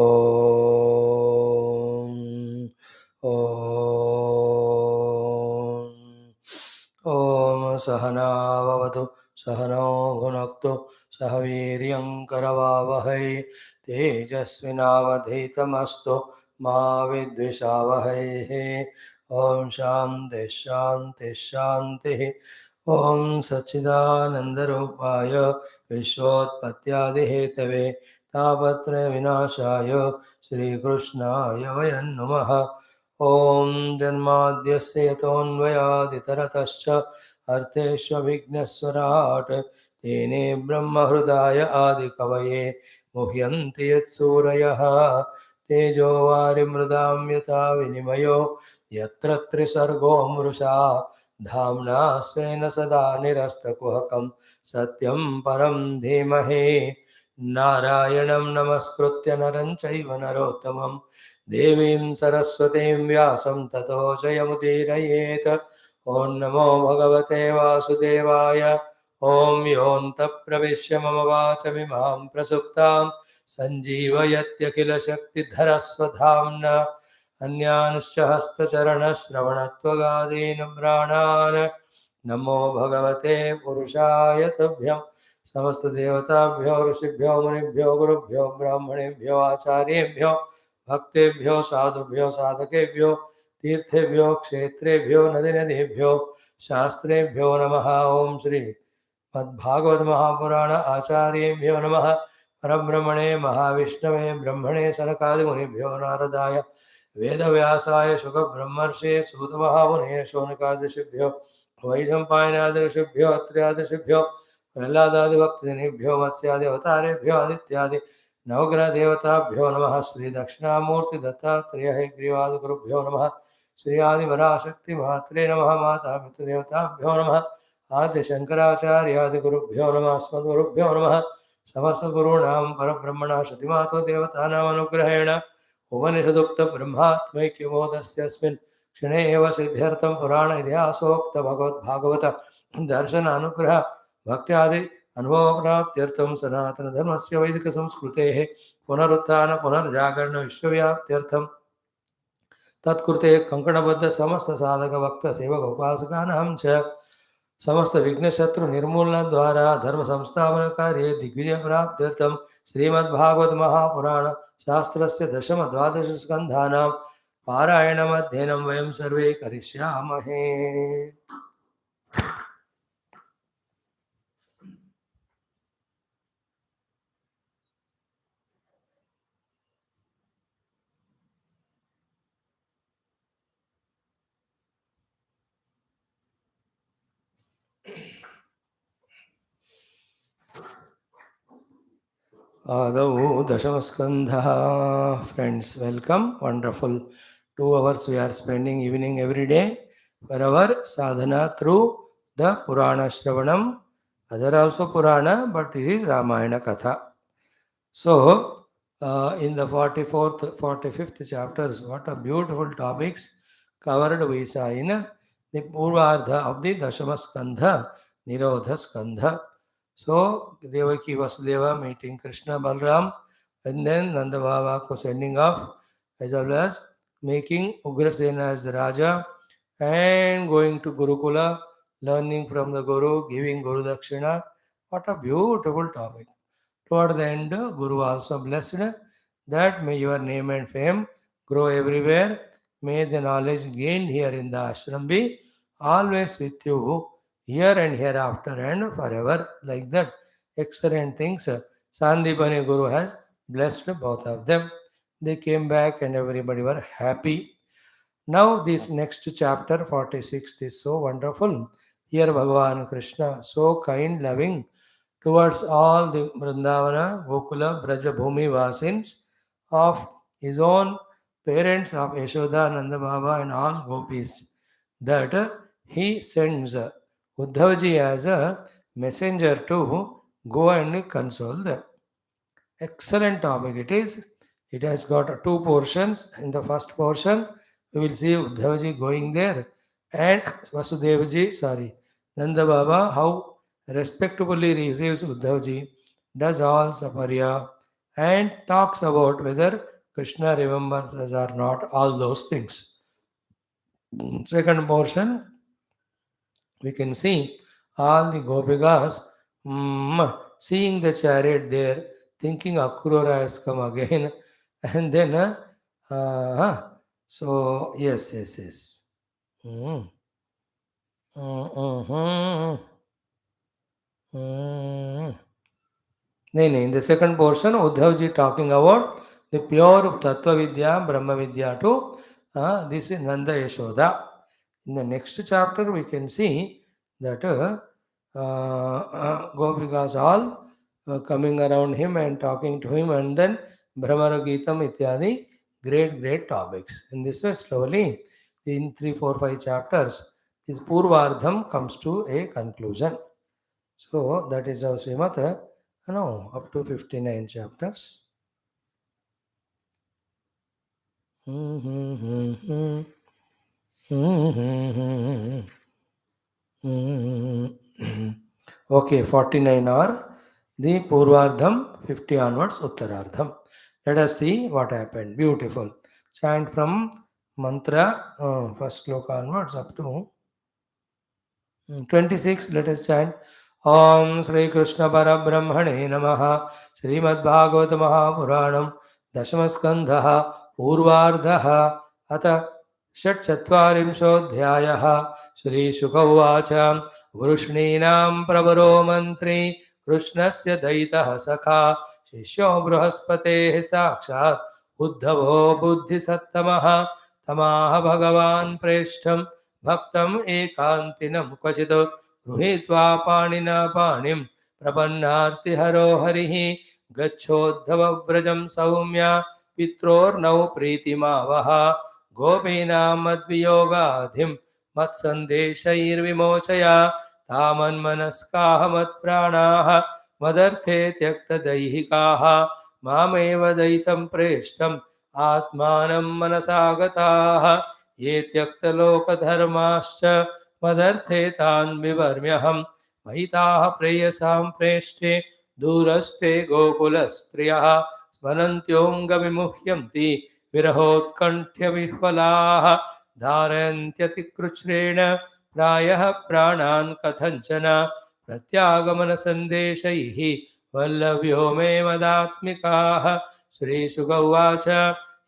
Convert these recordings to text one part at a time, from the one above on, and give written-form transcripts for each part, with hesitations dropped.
ॐ सहना भवतु सहनौ भुनक्तु सह वीर्यं करवावहै तेजस्विनावधीतमस्तु मा विद्विषावहै। ॐ शान्तिः शान्तिः शान्तिः। ॐ सच्चिदानन्दरूपाय विश्वोत्पत्त्यादिहेतवे तापत्रय विनाशाय श्रीकृष्णाय वयं नमः। ॐ जन्माद्यस्य यतोऽन्वयादितरतश्च अर्थेष्वभिघ्नस्वराट् तेने ब्रह्महृदाय आदिकवये मुह्यन्ति यत्सूरयः तेजो वारिमृदां यथा विनिमयो यत्र त्रिसर्गो मृषा धाम्ना स्वेन सदा निरस्तकुहकं सत्यं परं धीमहि। नारायणं नमस्कृत्य नरं चैव नरोत्तमं देवीं सरस्वतीं व्यासं ततो जयमुदीरयेत्। ॐ नमो भगवते वासुदेवाय। ॐ योऽन्तः प्रविश्य मम वाचमिमां प्रसुप्तां सञ्जीवयत्यखिलशक्तिधरस्वधाम्ना अन्यानुश्च हस्तचरणश्रवणत्वगादीन् प्राणान् नमो भगवते पुरुषाय तुभ्यं। समस्त देवताभ्यो ऋषिभ्यो मुनिभ्यो गुरुभ्यो ब्राह्मणेभ्यो आचार्येभ्यो भक्तेभ्यो साधुभ्यो साधकेभ्यो तीर्थेभ्यो क्षेत्रेभ्यो नदीनदीभ्यो शास्त्रेभ्यो नमः। ओम श्री मद्भागवत महापुराण आचार्येभ्यो नमः। परब्रह्मणे महाविष्णवे ब्रह्मणे सनकादिमुनिभ्यो नारदाय वेदव्यासाय शुकब्रह्मर्षे सूतमहामुने शौनकादिषिभ्यो वैशम्पायनादिऋषिभ्यो अत्र्यादिषिभ्यो प्रह्लादादिभक्तजनेभ्यो मत्स्यादिवतारेभ्यो आदित्यादि नवग्रहदेवताभ्यो नमः। श्रीदक्षिणामूर्ति दत्तात्रेय हयग्रीवादिगुरुभ्यो नमः। श्री आदिवराशक्तिमात्रे नमः। माता पितृदेवताभ्यो नमः। आद्य शंकराचार्यादिगुरुभ्यो नमः। अस्मद्गुरुभ्यो नमः। समस्तगुरूणां परब्रह्मणः श्रुतिमातो देवतानामनुग्रहेण उपनिषदुक्तब्रह्मात्मैक्यबोधस्यस्मिन् क्षणे एव सिद्ध्यर्थं पुराण इतिहासोक्तभगवद्भागवत दर्शनानुग्रह भक्त्यादि अनुभवप्राप्त्यर्थं सनातनधर्मस्य वैदिकसंस्कृतेः पुनरुत्थान पुनर्जागरण विश्वव्याप्त्यर्थं तत्कृते कंकणबद्ध समस्त साधक भक्त सेवक उपासकानां च समस्त विघ्नशत्रु निर्मूलन द्वारा धर्म संस्थापन कार्ये दिग्विजय प्राप्त्यर्थं श्रीमद्भागवत महापुराण शास्त्रस्य दशम द्वादश स्कन्धानां पारायणमध्ययनं वयं सर्वे करिष्यामहे। आदौ दशमस्कन्धः. Friends, welcome. Wonderful 2 hours we are spending evening every day for our sadhana through the Purana Shravanam. Other also Purana, but this is Ramayana Katha. So, in the 44th, 45th chapters, what a beautiful topics covered we saw in the Purvardha of the Dashamaskandha, Nirodha Skandha. So, Devaki Vasudeva meeting Krishna Balram, and then Nanda Baba was sending off, as well as making Ugrasena as the Raja, and going to Gurukula, learning from the Guru, giving Guru Dakshina. What a beautiful topic. Toward the end, Guru also blessed that may your name and fame grow everywhere. May the knowledge gained here in the ashram be always with you, here and hereafter and forever. Like that, excellent things. Sandipani Guru has blessed both of them. They came back and everybody were happy. Now, this next chapter, 46th, is so wonderful. Here, Bhagavan Krishna, so kind, loving towards all the Vrindavana, Gokula, Braja Bhumi Vasins of his own parents of Yashoda, Nanda Baba, and all gopis, that he sends Uddhavji as a messenger to go and console them. Excellent topic it is. It has got two portions. In the first portion, we will see Uddhavji going there and Nanda Baba, how respectfully receives Uddhavji, does all saparya, and talks about whether Krishna remembers us or not, all those things. Second portion, we can see all the Gopikas seeing the chariot there, thinking Akrura has come again, and then, so yes, yes, yes. Mm. Mm, mm. In the second portion, Uddhavji talking about the pure Tattva Vidya, Brahma Vidya to this is Nanda Yashoda. In the next chapter, we can see that Gopikas all coming around him and talking to him, and then Brahmara Geetam Ityadi, great topics. In this way, slowly, in 3, 4, 5 chapters, this Purvardham comes to a conclusion. So that is how Srimad, up to 59 chapters. Okay, 49 are the Purvardham, 50 onwards Uttarardham. Let us see what happened. Beautiful. Chant from mantra, first sloka onwards up to 26. Let us chant. Om Shri Krishna Parabrahmane Namaha. Srimad Bhagavata Mahapuranam Dashamaskandha Purvardha Atha षट्चत्वारिंशोऽध्यायः श्रीशुक उवाच वृष्णीनां प्रवरो मन्त्री कृष्णस्य दयितः सखा शिष्यो बृहस्पतेः साक्षात् उद्धवो बुद्धिसत्तमः तमाह भगवान् प्रेष्ठं भक्तम् एकान्तिनं क्वचित् गृहीत्वा पाणिना पाणिं प्रपन्नार्तिहरो हरिः गच्छोद्धवव्रजं सौम्य पित्रोर्नौ प्रीतिमावह गोपीनां मद्वियोगाधिं मत्सन्देशैर्विमोचय तामन्मनस्काः मत्प्राणाः मदर्थे त्यक्तदैहिकाः मामेव दयितं प्रेष्ठम् आत्मानं मनसा गताः ये त्यक्तलोकधर्माश्च मदर्थे तान् विवर्म्यहं महिताः प्रेयसां प्रेष्ठे दूरस्थे गोकुलस्त्रियः स्मरन्त्योऽङ्गविमुह्यन्ति विरहोत्कण्ठ्यविह्वलाः धारयन्त्यतिकृच्छ्रेण प्रायः प्राणान् कथञ्चन प्रत्यागमनसन्देशैः वल्लभ्यो मे मदात्मिकाः श्रीशुक उवाच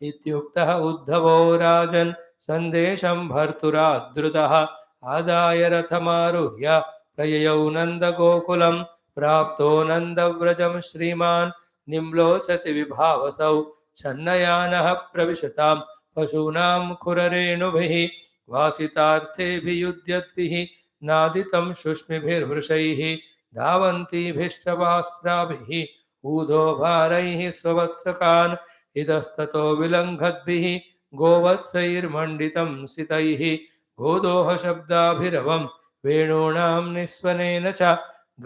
इत्युक्तः उद्धवो राजन् सन्देशं भर्तुरादृतः आदाय रथमारुह्य प्रययौ नन्दगोकुलं प्राप्तो नन्दव्रजं श्रीमान् निम्लोचति विभावसौ छन्नयानः प्रविशतां पशूनां खुररेणुभिः वासितार्थेऽभियुध्यद्भिः नादितं शुष्मिभिर्वृषैः धावन्तीभिश्चवास्राभिः ऊधोभारैः स्ववत्सकान् इतस्ततो विलङ्घद्भिः गोवत्सैर्मण्डितं सितैः गोदोहशब्दाभिरवं वेणूनां निस्वनेन च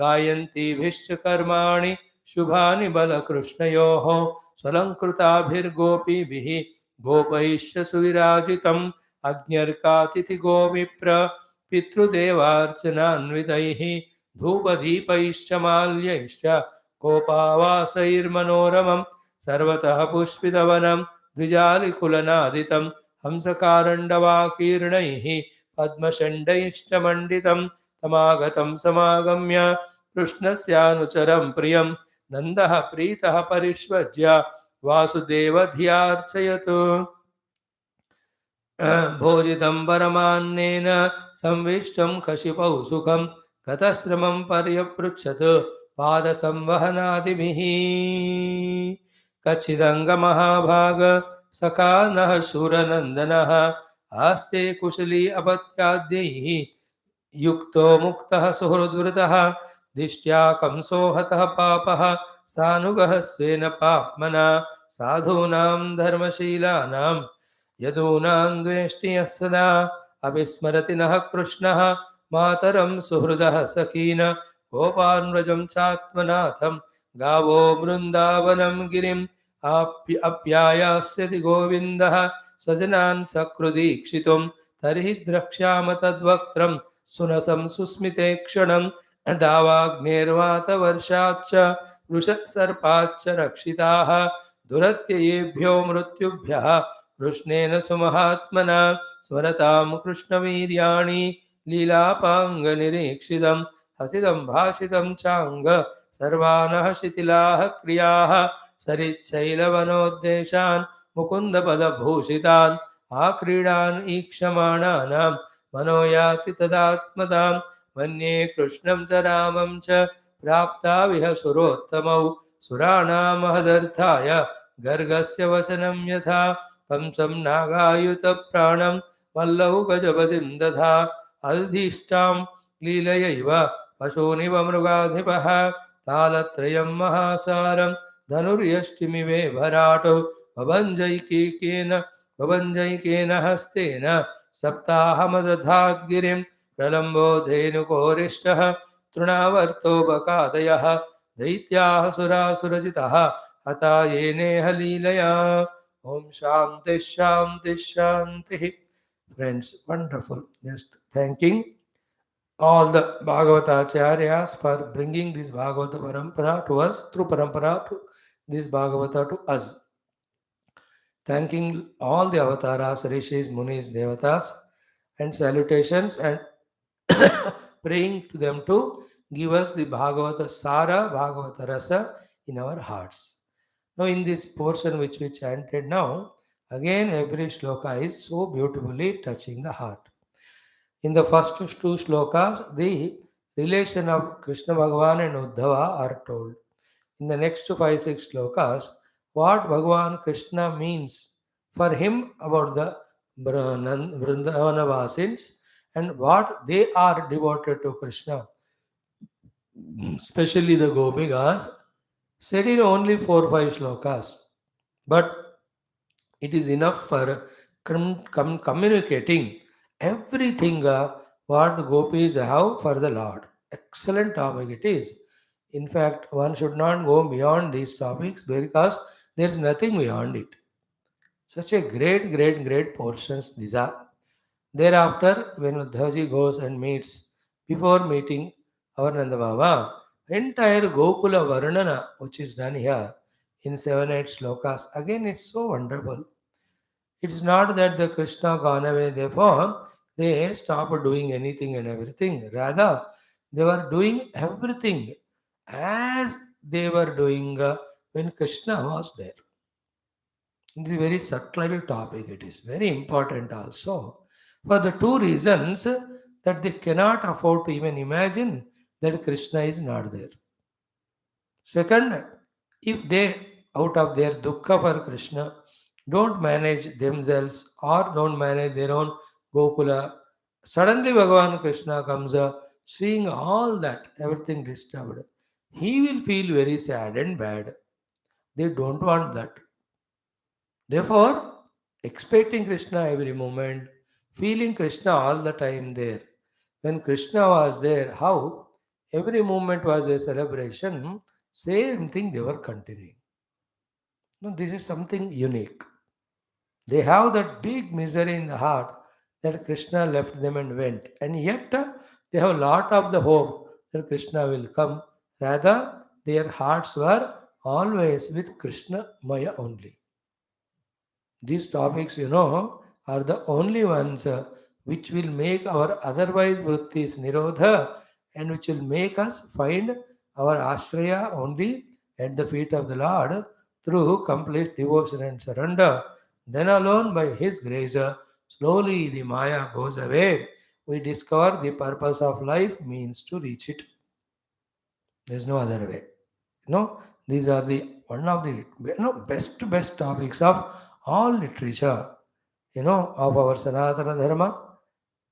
गायन्तीभिश्च कर्माणि शुभानि बलकृष्णयोः स्वलङ्कृताभिर्गोपीभिः गोपैश्च सुविराजितम् अज्ञर्कातिथिगोविप्र पितृदेवार्चनान्वितैः धूपदीपैश्च माल्यैश्च गोपावासैर्मनोरमं सर्वतः पुष्पितवनं द्विजालिकुलनादितं हंसकारण्डवाकीर्णैः पद्मषण्डैश्च मण्डितं तमागतं समागम्य कृष्णस्यानुचरं प्रियं नन्दः प्रीतः परिष्वज्य वासुदेवधियार्चयत् भोजितं परमान्नेन संविष्टं कशिपौ सुखं गतश्रमं पर्यपृच्छत् पादसंवहनादिभिः कच्चिदङ्गमहाभाग सखा नः शूरनन्दनः आस्ते कुशली अपत्याद्यैः युक्तो मुक्तः सुहृद्वृतः दिष्ट्या कंसो हतः पापः सानुगः स्वेन पाप्मना साधूनां धर्मशीलानां यदूनां द्वेष्टि यः सदा अविस्मरति नः कृष्णः मातरं सुहृदः सखीन गोपान् व्रजं चात्मनाथं गावो बृन्दावनं गिरिम् अप्यायास्यति गोविन्दः स्वजनान् सकृदीक्षितुं तर्हि द्रक्ष्याम तद्वक्त्रं सुनसं सुस्मिते क्षणं दावाग्नेर्वातवर्षाच्च वृषसर्पाच्च रक्षिताः दुरत्ययेभ्यो मृत्युभ्यः कृष्णेन सुमहात्मना स्मरतां कृष्णवीर्याणि लीलापाङ्गनिरीक्षितं हसितं भाषितं चाङ्ग सर्वानः शिथिलाः क्रियाः सरिच्छैलवनोद्देशान् मुकुन्दपदभूषितान् आक्रीडान् ईक्षमाणानां मनो याति तदात्मतां मन्ये कृष्णं च रामं च प्राप्ता विह सुरोत्तमौ सुराणां महदर्थाय गर्गस्य वचनं यथा कंसं नागायुतप्राणं मल्लौ गजपतिं दधा अधिष्ठां लीलयैव पशूनिव मृगाधिपः तालत्रयं महासारं धनुर्यष्टिमिवे भराटो भवञ्जैकेन हस्तेन सप्ताहमदधाद्गिरिं प्रलम्बो धेनुकोरिष्टः तृणावर्तोपकादयः दैत्याः सुरासुरजितः हता येनेह लीलया. Om Shanti Shanti Shanti. Friends, wonderful. Just thanking all the Bhagavatacharyas for bringing this Bhagavata Parampara to us, through Parampara to this Bhagavata to us. Thanking all the avatars, rishis, munis, devatas, and salutations, and praying to them to give us the Bhagavata Sara, Bhagavata Rasa in our hearts. Now, in this portion which we chanted now, again every shloka is so beautifully touching the heart. In the first two shlokas, the relation of Krishna Bhagavan and Uddhava are told. In the next 5-6 shlokas, what Bhagavan Krishna means for him about the Vrindavana Vasins and what they are devoted to Krishna, especially the Gopikas, said in only 4-5 shlokas. But it is enough for communicating everything what gopis have for the Lord. Excellent topic it is. In fact, one should not go beyond these topics because there is nothing beyond it. Such a great portions these are. Thereafter, when Uddhavaji goes and meets, before meeting our Nanda Baba, entire Gokula Varnana, which is done here in 7-8 slokas, again is so wonderful. It's not that the Krishna gone away, therefore they stopped doing anything and everything. Rather, they were doing everything as they were doing when Krishna was there. It's a very subtle topic. It is very important also. For the two reasons that they cannot afford to even imagine that Krishna is not there. Second, if they, out of their dukkha for Krishna, don't manage themselves or don't manage their own Gokula, suddenly Bhagavan Krishna comes seeing all that, everything disturbed. He will feel very sad and bad. They don't want that. Therefore, expecting Krishna every moment, feeling Krishna all the time there. When Krishna was there, how every moment was a celebration, same thing they were continuing. No, this is something unique. They have that big misery in the heart that Krishna left them and went. And yet they have a lot of the hope that Krishna will come. Rather, their hearts were always with Krishna Maya only. These topics, are the only ones which will make our otherwise vrittis nirodha and which will make us find our ashraya only at the feet of the Lord through complete devotion and surrender. Then alone by His grace, slowly the Maya goes away. We discover the purpose of life means to reach it. There is no other way. These are the one of the best topics of all literature. Of our Sanatana Dharma.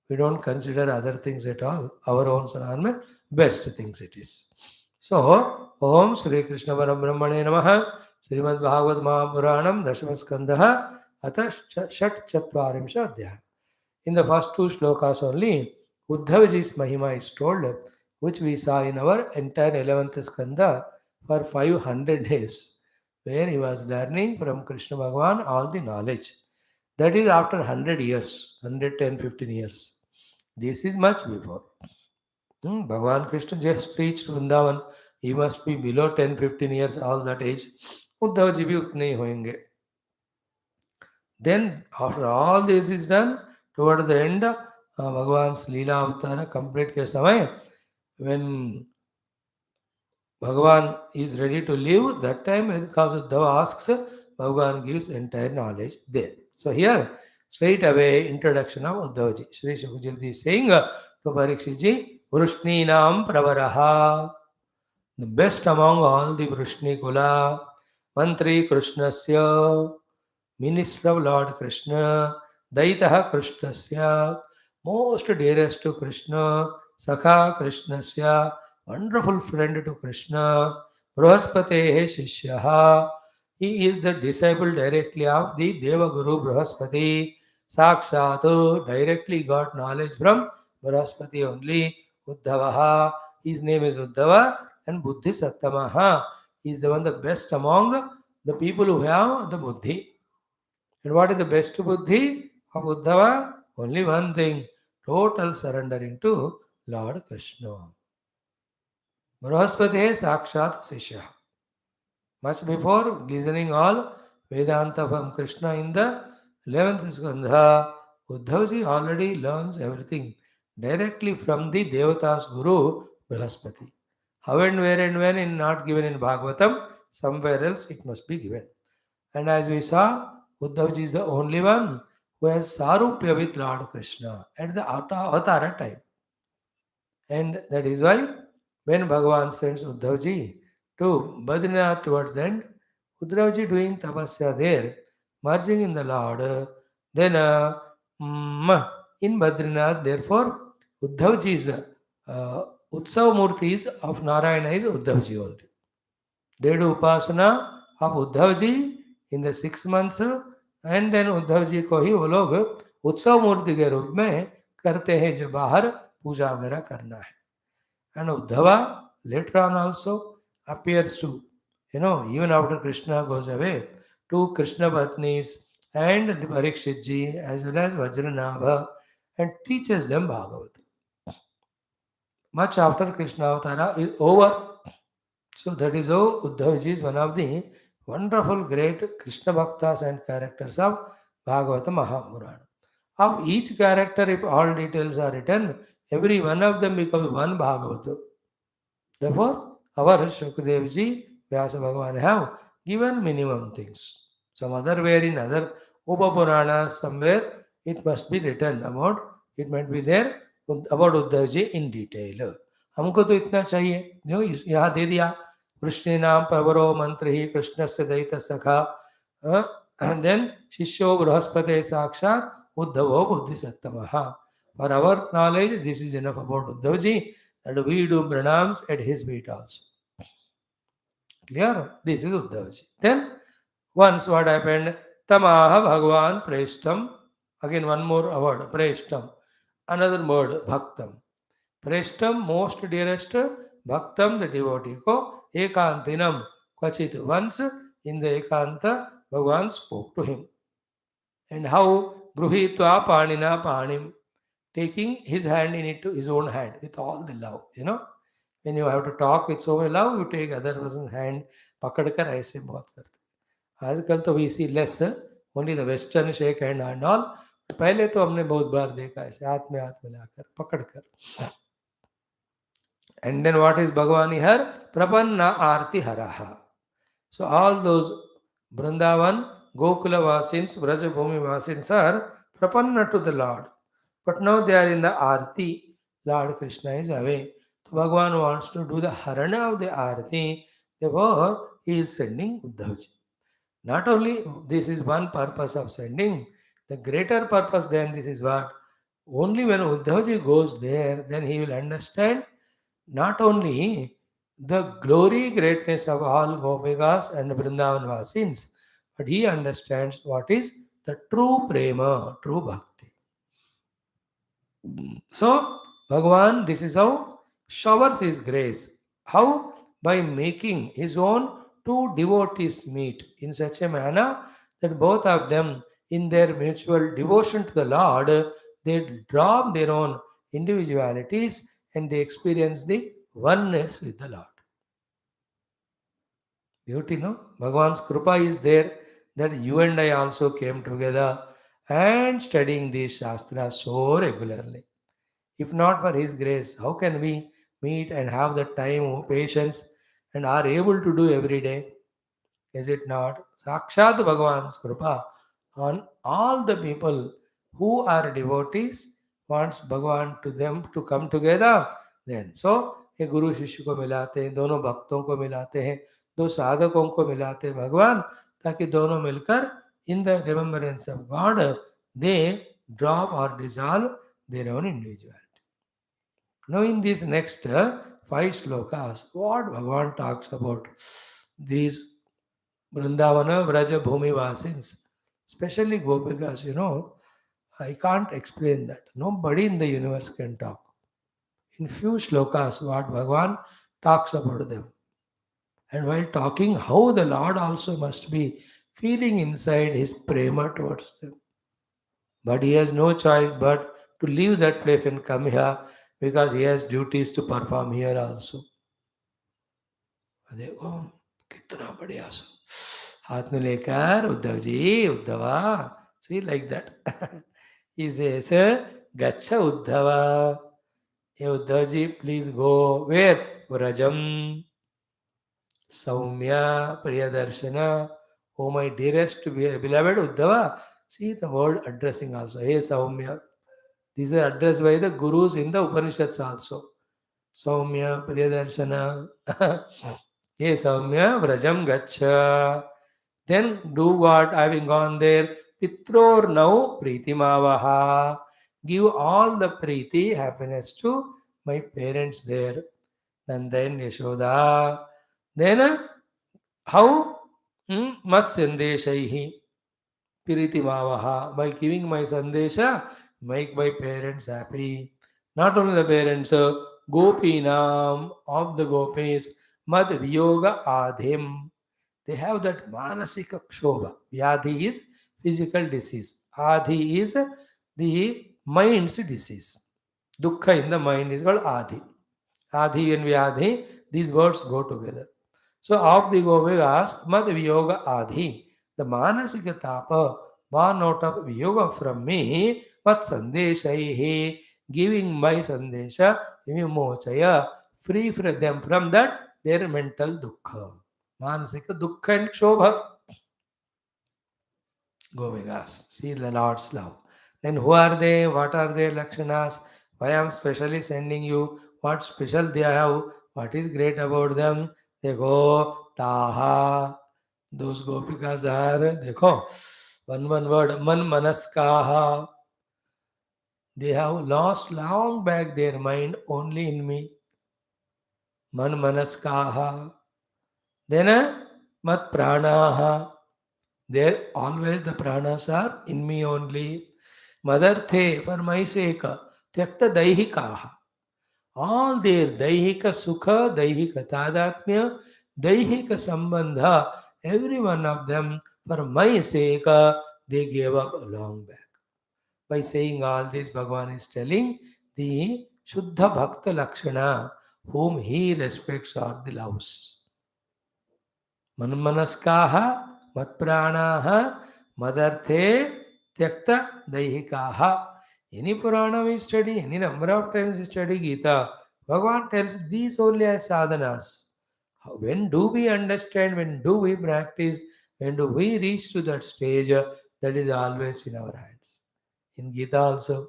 We don't consider other things at all. Our own Sanatana, best things it is. So, Om Shri Krishna Parabrahmane Namaha, Srimad Bhagavad Mahapuranam, Dashama Skandha, Atha Shat Chatvarimsha Adhyaya. In the first two shlokas only, Uddhavaji's Mahima is told, which we saw in our entire 11th Skandha for 500 days, where he was learning from Krishna Bhagavan all the knowledge. That is after 100 years, 110, 15 years. This is much before. Bhagavan Krishna just reached Vrindavan he must be below 10-15 years, all that age. Uddhav ji bhi utne hi hoenge. Then after all this is done, toward the end, Bhagavan's Leela Avatara complete ke samay, when Bhagavan is ready to leave, that time because Uddhava asks, Bhagavan gives entire knowledge there. So here, straight away, introduction of Uddhavaji. Sri Shukaji is saying to Parikshitji, Vrishninam Pravaraha, the best among all the Vrishni Kula, Mantri Krishnasya, Minister of Lord Krishna, Daitaha Krishnasya, most dearest to Krishna, Sakha Krishnasya, wonderful friend to Krishna, Brahaspate Shishyaha. He is the disciple directly of the Deva Guru Brahaspati. Sakshatu directly got knowledge from Brahaspati only. Uddhavaha, his name is Uddhava, and Buddhi Sattamaha. He is the one the best among the people who have the Buddhi. And what is the best buddhi of Uddhava? Only one thing, total surrendering to Lord Krishna. Brahaspati Sakshat Sishya. Much before listening all Vedanta from Krishna in the 11th Skandha, Uddhavji already learns everything directly from the Devata's Guru Brahaspati. How and where and when is not given in Bhagavatam, somewhere else it must be given. And as we saw, Uddhavji is the only one who has Sarupya with Lord Krishna at the Avatara time. And that is why when Bhagavan sends Uddhavji to Badrinath towards the end, Uddhavji doing tapasya there, merging in the Lord, then in Badrinath, therefore, Uddhavji's Utsav Murtis of Narayana is Uddhavji only. They do upasana of Uddhavji in the 6 months, and then Uddhav ji को ही वो लोग उत्सव मूर्ति के रूप में करते हैं जो बाहर पूजा वगैरह करना है. And Uddhava later on also appears to, even after Krishna goes away, to Krishna Patnis and the Parikshit ji as well as Vajranabha, and teaches them Bhagavatam. Much after Krishna Avatara is over. So that is how Uddhavji is one of the wonderful great Krishna Bhaktas and characters of Bhagavata Mahamurana. Of each character, if all details are written, every one of them becomes one Bhagavata. Therefore, our Shukadevji, Vyasa Bhagavan have given minimum things. Some other where in other Upapurana, somewhere it must be written about, it might be there about Uddhavji in detail. हमको तो इतना चाहिए, यहाँ दे दिया, कृष्ण नाम पवरो मंत्र ही कृष्ण से दैत सखा, and then शिष्यो बृहस्पति साक्षात उद्धवो बुद्धि सत्तमः. For our knowledge, this is enough about Uddhavji, and we do pranams at his feet also. Clear? This is Uddhavji. Then, once what happened? Tamaha Bhagavan Preshtam. Again, one more word, Preshtam. Another word, Bhaktam. Preshtam, most dearest, Bhaktam, the devotee ko, Ekantinam, Kvachit. Once in the Ekanta, Bhagavan spoke to him. And how? Bruhitva Panina Panim. Taking his hand in into his own hand with all the love. When you have to talk with so much love, you take other person's hand, पकड़कर ऐसे बहुत करते. आजकल तो we see less, only the western shake hand and all. पहले तो हमने बहुत बार देखा ऐसे हाथ में मिलाकर पकड़कर. And then what is Bhagavan here? Prapanna Arti Haraha. So all those Brindavan, Gokula Vasins, Vrajabhumi Vasins are Prapanna to the Lord. But now they are in the Arti. Lord Krishna is away. So Bhagavan wants to do the Harana of the Arti. Therefore, he is sending Uddhavji. Not only this is one purpose of sending, the greater purpose than this is what? Only when Uddhavji goes there, then he will understand not only the glory, greatness of all Gopikas and Vrindavan Vasins, but he understands what is the true prema, true bhakti. So, Bhagavan, this is how showers his grace. How? By making his own two devotees meet in such a manner that both of them, in their mutual devotion to the Lord, they drop their own individualities and they experience the oneness with the Lord. Beauty, no? Bhagavan's Krupa is there that you and I also came together and studying these Shastras so regularly. If not for His grace, how can we meet and have the time, patience, and are able to do every day? Is it not? Sakshat Bhagavan's Krupa on all the people who are devotees wants Bhagavan to them to come together. Then, so ये गुरु शिष्य को मिलाते हैं, दोनों भक्तों को मिलाते हैं, दो साधकों को मिलाते हैं भगवान, ताकि दोनों मिलकर in the remembrance of God they drop or dissolve their own individuality. Now, in these next five slokas, what Bhagavan talks about these Brindavana, Vraja, Bhumi Vasins, especially Gopikas, I can't explain that. Nobody in the universe can talk. In few slokas, what Bhagavan talks about them. And while talking, how the Lord also must be feeling inside his prema towards them. But he has no choice but to leave that place and come here because he has duties to perform here also. देखो कितना बढ़िया सो हाथ में लेकर Uddhav ji Uddhava see like that इसे गच्छ उद्धवा ये Uddhav ji please go where व्रजम सौम्य प्रियदर्शना oh my dearest beloved uddhava see the word addressing also hey saumya these are addressed by the gurus in the upanishads also saumya priyadarshana hey saumya vrajam gaccha then do what having gone there pitror now pritimavaha give all the priti happiness to my parents there and then yashoda then how mat sandeshaihi Piritimavaha. By giving my sandesha, make my parents happy. Not only the parents, Gopinam of the gopis, Mad Viyoga Adhim. They have that Manasika Kshobha. Vyadhi is physical disease. Adhi is the mind's disease. Dukkha in the mind is called Adhi. Adhi and Vyadhi, these words go together. So of the Gopikas, Mad Viyoga Adhi, the Manasika Tapa, born out of Viyoga from me, Mat Sandeshaihi, giving my Sandesha, Vimochaya, free from them from that, their mental Dukkha. Manasika Dukkha and Kshobha. Gopikas, see the Lord's love. Then who are they? What are their Lakshanas? Why I am specially sending you? What special they have? What is great about them? They go Taha. Those Gopikas are, देखो, one word, Man Manaskaha. They have lost long back their mind only in me. Man Manaskaha. Then Mat Pranaha. There always the pranas are in me only. Madarthe, for my sake, tyakta daihikaha. All their daihika sukha, daihika tadatmya, daihika sambandha, every one of them, for my sake, they gave up long back. By saying all this, Bhagavan is telling the Shuddha Bhakta Lakshana, whom he respects or the loves. Manmanaskaha, matpranaha, madarthe, tyakta daihikaha. Any Purana we study, any number of times we study Gita, Bhagavan tells these only as sadhanas. When do we understand, when do we practice, when do we reach to that stage, that is always in our hands. In Gita also,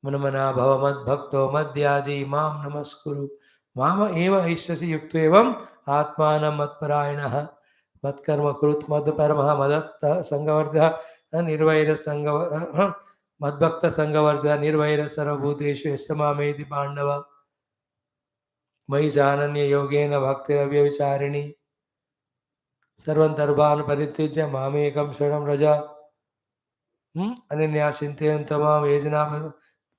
Manamana bhava mad bhakto madhyaji mam namaskuru mama eva ishyasi yuktu evam atmanam matparayanaha मत्कर्म कृत मद परमः मदत्त संगवर्धः निर्वैर संग मद्भक्त संगवर्धः निर्वैर सर्वभूतेषु यस्य मामेति पांडव मयि चानन्य योगेन भक्तिरव्यविचारिणी सर्वन्तर्भान् परित्यज्य मामेकं शरणं व्रज अनन्या चिन्तयन्त मां ये जनाः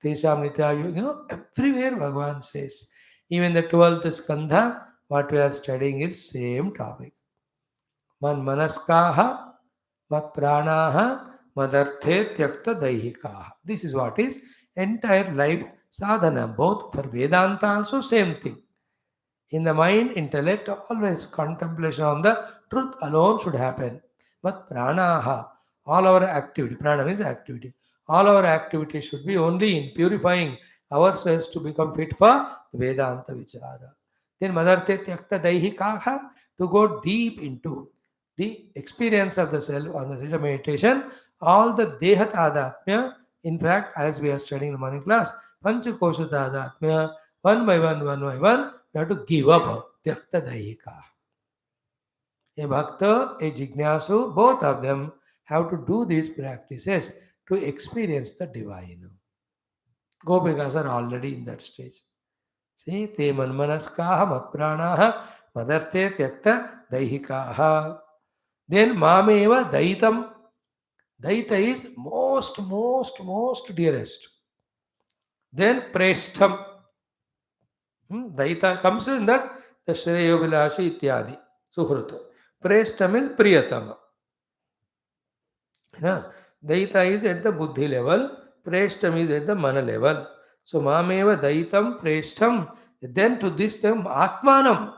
तेषां नित्यायुः everywhere Bhagavan says even the 12th skandha what we are studying is same topic मन मनस्काः मत प्राणाः मदर्थे त्यक्त दैहिकाः. This is what is entire life sadhana. Both for Vedanta also same thing. In the mind, intellect, always contemplation on the truth alone should happen. But pranaha, all our activity, pranam is activity. All our activity should be only in purifying ourselves to become fit for Vedanta Vichara. Then Madarte Tyakta Daihikaha, to go deep into the experience of the self on the Sija meditation, all the Dehat Adatmya, in fact, as we are studying the morning class, Panchakosha Adatmya, one by one, you have to give up Tyakta Daihika. A Bhakta, a Jignasu, both of them have to do these practices to experience the divine. Gopikas are already in that stage. See, te manmanaskaha matpranaha madarte tyakta daihikaha. Then mameva daitam. Daita is most dearest. Then preshtham. Daita comes in that the Shreyo Vilashi Ityadi. Suhruta. Preshtham is Priyatama. Daita is at the Buddhi level, Preshtham is at the Mana level. So Mameva Daitam Preshtham, then to this term Atmanam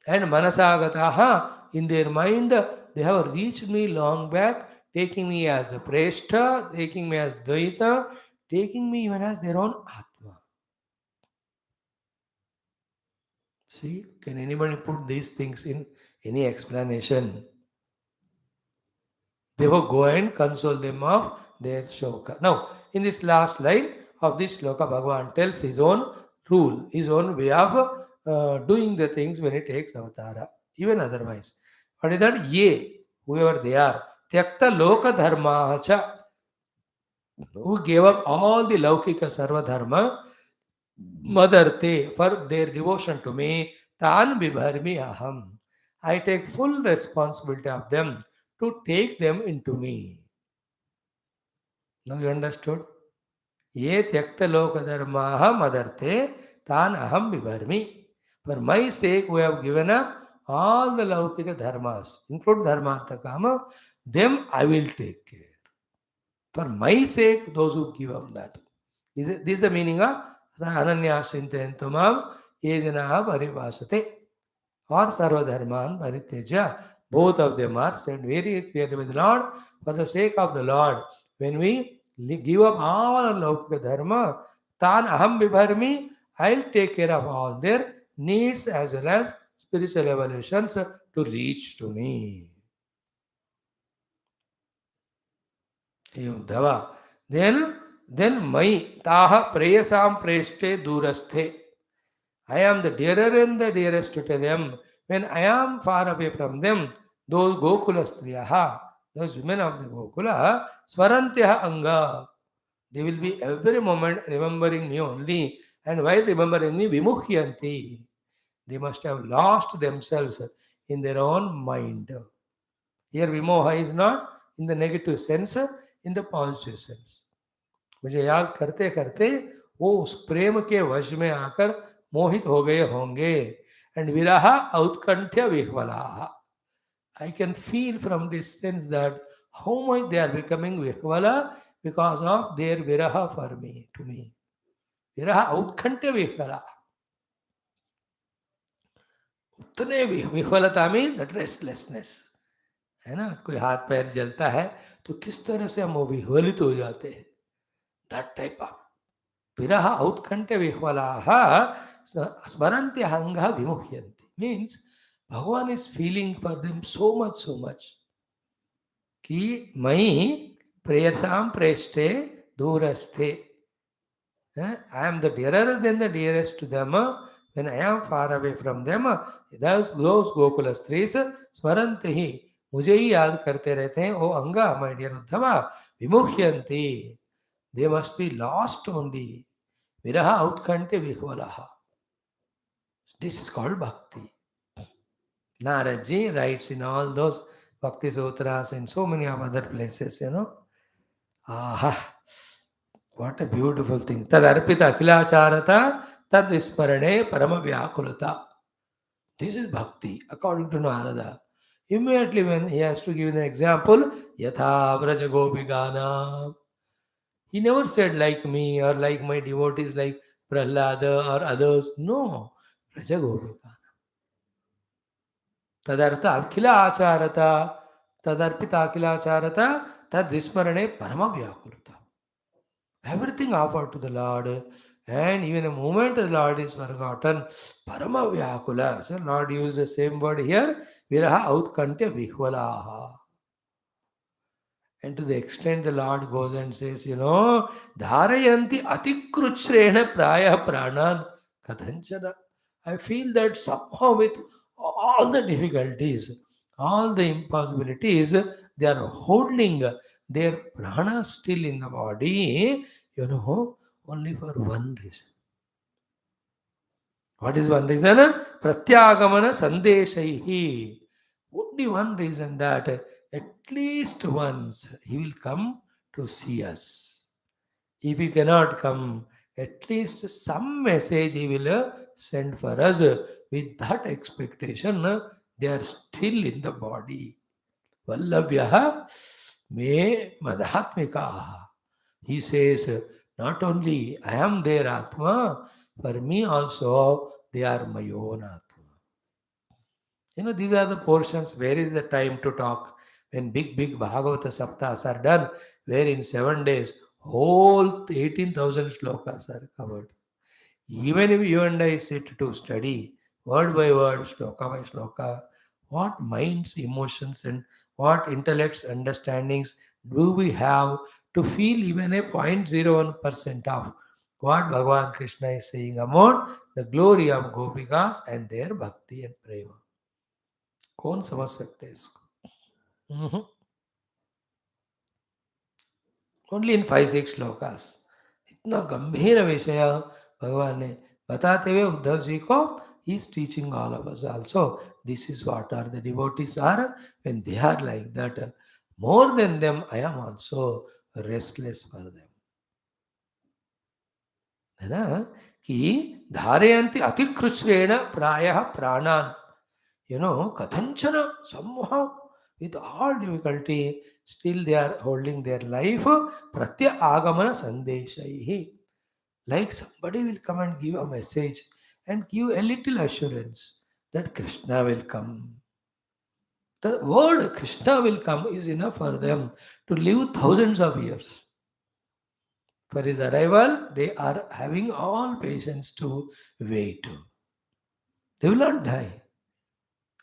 and Manasagataha, in their mind, they have reached me long back, taking me as the Preshta, taking me as Dvaita, taking me even as their own Atma. See, can anybody put these things in any explanation? Therefore, go and console them of their shoka. Now, in this last line of this sloka, Bhagavan tells his own rule, his own way of doing the things when he takes avatara, even otherwise. What is that? Ye, whoever they are, tyakta loka dharma cha, who gave up all the laukika sarva dharma, madarte, for their devotion to me, tan vibharmi aham. I take full responsibility of them to take them into me. Now you understood? Ye tyakta loka dharmaha madarte tan aham vibharmi. For my sake, we have given up all the laukika dharmas, include dharmartha kama, them I will take care. For my sake, those who give up that. This is the meaning of ananya shintayantumam yejanaha parivasate or sarvadharman pariteja. Both of them are said very clearly by the Lord. For the sake of the Lord, when we give up all our laukika dharma, tan aham vibharmi, I'll take care of all their needs as well as spiritual evolutions to reach to me. Uddhava. Then mai taha preyasam preshte durasthe. I am the dearer and the dearest to them. When I am far away from them, those Gokula Striyaha, those women of the Gokula, Smarantyaha Anga, they will be every moment remembering me only, and while remembering me, Vimuhyanti. They must have lost themselves in their own mind. Here Vimoha is not in the negative sense, in the positive sense. मुझे याद करते करते वो उस प्रेम के वश में आकर मोहित हो गए होंगे. एंड विरह औत्कंठ्य विह्वला. I can feel from distance that how much they are becoming vihvala because of their viraha for me, to me. Viraha outkhantya vihvala. उतने विह्वलता में that restlessness. है ना, कोई हाथ पैर जलता है तो किस तरह से हम विह्वलित हो जाते हैं. That type of viraha outkhantya vihvalaha smarantya hanga vimuhyanti. Means Bhagavan is feeling for them so much कि मई प्रेयसाम प्रेष्टे दूरस्थे. I am the dearer than the dearest to them. When I am far away from them, those Gokula streets स्मरन्ति ही, मुझे ही याद करते रहते हैं. ओ अंगा, my dear Uddhava, vimuhyanti. They must be lost only. Viraha outkhante vihvalaha. This is called bhakti. Naradji writes in all those Bhakti Sutras and so many of other places, Aha, what a beautiful thing. Tad arpita akhilacharata, tad vismarane parama vyakulata. This is bhakti, according to Narada. Immediately when he has to give an example, yatha vraja gopigana. He never said like me or like my devotees, like Prahlada or others. No, Rajagopika. Tadartha Akhila Acharata, Tadarpita Akhila Acharata, Tad Vismarane Paramavyakulata. Everything offered to the Lord, and even a moment the Lord is forgotten. Paramavyakula. So Lord used the same word here. Viraha Autkantya Vihvalaha. And to the extent the Lord goes and says, Dharayanti Atikruchrena Praya Pranan Kathanchana. I feel that somehow with all the difficulties, all the impossibilities, they are holding their prana still in the body, only for one reason. What is one reason? Pratyagamana Sandeshaihi. Only one reason, that at least once he will come to see us. If he cannot come, at least some message he will send for us. With that expectation, they are still in the body. Vallavyaha me madhatmikaha. He says, not only I am their Atma, for me also they are my own Atma. These are the portions. Where is the time to talk? When big Bhagavata Saptas are done, where in 7 days, whole 18,000 slokas are covered. Even if you and I sit to study word by word, shloka by shloka, what minds, emotions, and what intellects, understandings do we have to feel even a 0.01% of what Bhagavan Krishna is saying about the glory of Gopikas and their bhakti and prema? कौन समझ सकते हैं इसको? Only in 5-6 shlokas इतना गंभीर विषय भगवान ने बताते हुए उद्धव जी को he is teaching all of us also. This is what are the devotees are when they are like that. More than them, I am also restless for them. है ना कि धारयन्ति अतिकृच्छ्रेण प्रायः प्राणान्. Kathanchana, somehow, with all difficulty, still they are holding their life. Pratya agamana sandeshaihi. Like somebody will come and give a message and give a little assurance that Krishna will come. The word Krishna will come is enough for them to live thousands of years. For his arrival, they are having all patience to wait. They will not die.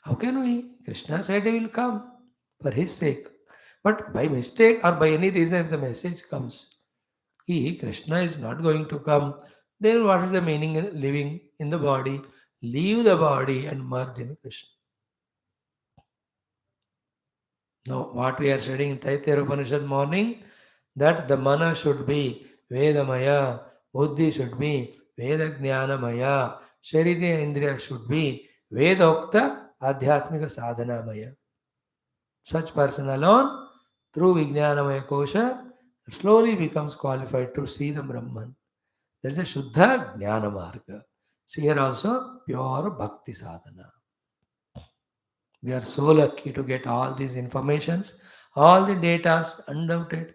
How can we? Krishna said he will come for his sake. But by mistake or by any reason, if the message comes, Krishna is not going to come, then what is the meaning in living in the body? Leave the body and merge in Krishna. Now, what we are studying in Taittiriya Upanishad morning, that the mana should be Vedamaya, Buddhi should be Veda Jnanamaya, Sharira Indriya should be Vedokta Adhyatmika Sadhanamaya. Such person alone, through Vijnanamaya Kosha, slowly becomes qualified to see the Brahman. There is a Shuddha Jnana Marga. So here also, pure Bhakti Sadhana. We are so lucky to get all these informations, all the data, undoubted.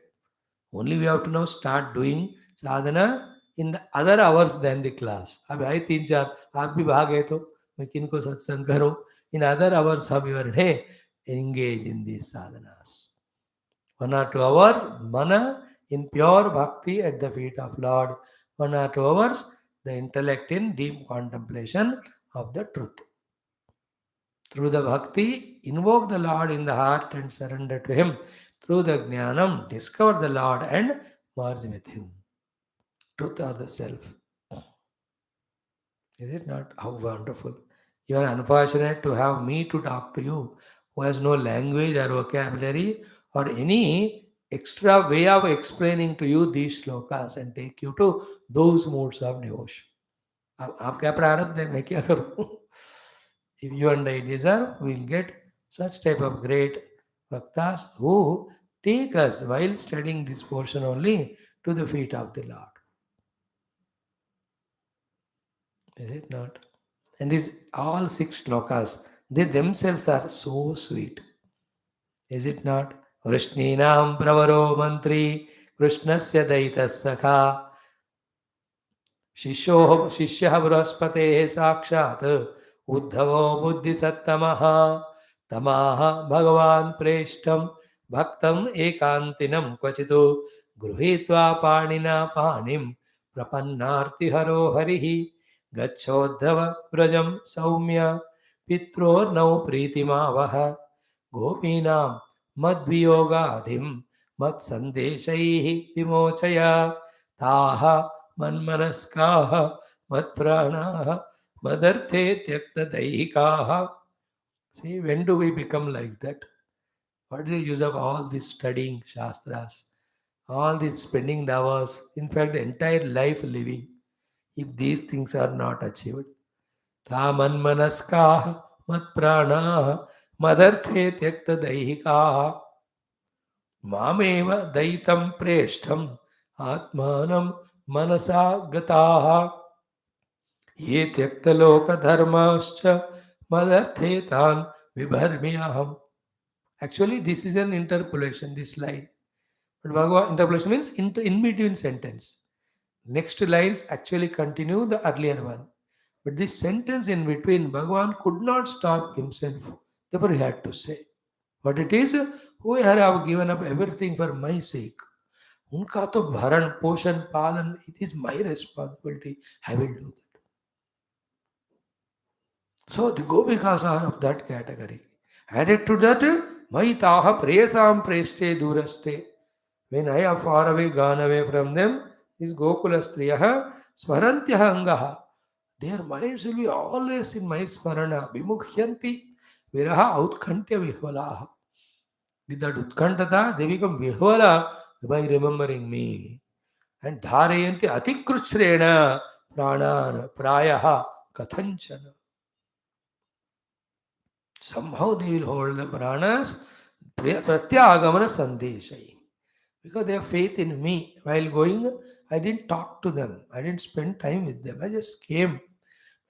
Only we have to now start doing sadhana in the other hours than the class. अब आई 3-4 आप भी भाग गए तो मैं किनको सत्संग करूं? In other hours of your day, engage in these sadhanas. 1 or 2 hours, mana in pure bhakti at the feet of Lord. 1 or 2 hours, the intellect in deep contemplation of the truth. Through the bhakti, invoke the Lord in the heart and surrender to Him. Through the jnanam, discover the Lord and merge with Him. Truth or the self. Is it not? How wonderful. You are unfortunate to have me to talk to you, who has no language or vocabulary or any extra way of explaining to you these shlokas and take you to those modes of devotion. अब आप क्या प्रारब्ध है, मैं क्या करूं? If you and I deserve, we will get such type of great bhaktas who take us while studying this portion only to the feet of the Lord. Is it not? And these all 6 shlokas, they themselves are so sweet. Is it not? Vrishninam pravaro mantri Krishnasya daitas sakha शिष्यः बृहस्पतेः साक्षात् उद्धवो बुद्धिसत्तमः तमाह भगवान् प्रेष्ठं भक्तम् एकान्तिनं क्वचित् गृहीत्वा पाणिना पाणिं प्रपन्नार्तिहरो हरिः गच्छोद्धव व्रजं सौम्य पित्रोर्नौ प्रीतिमावह गोपीनां मद्वियोगाधिं मत्सन्देशैः विमोचय ताः मन्मनस्काः मत्प्राणाः मदर्थे त्यक्तदैहिकाः. See, when do we become like that? What is the use of all this studying Shastras, all this spending the hours, in fact, the entire life living, if these things are not achieved? Ta manmanaskaha matpranaha madarthe tyakta daihikaha mameva daitam preshtham atmanam manasa gataha ये त्यक्तलोकधर्माश्च मदर्थे तान् विभर्म्यहम्. Actually, this is an interpolation, this line. But Bhagavad interpolation means in between sentence. Next lines actually continue the earlier one. But this sentence in between, Bhagavan could not stop himself. Therefore, he had to say. What it is, who have given up everything for my sake. उनका तो भरण पोषण पालन, it is my responsibility. I will do that. So the Gopikas are of that category. Added to that, Maitaha Preyasam Preste Duraste. When I have far away, gone away from them, these Gokula Striyaha Smarantyaha Angaha. Their minds will be always in my Smarana. Vimukhyanti Viraha Utkantya Vihvalaha. With that Utkantata, they become Vihvala by remembering me. And Dharayanti Atikrutsrena Pranana Prayaha Kathanchana. Somehow they will hold the pranas pratyagamana sandeshai. Because they have faith in me. While going, I didn't talk to them. I didn't spend time with them. I just came.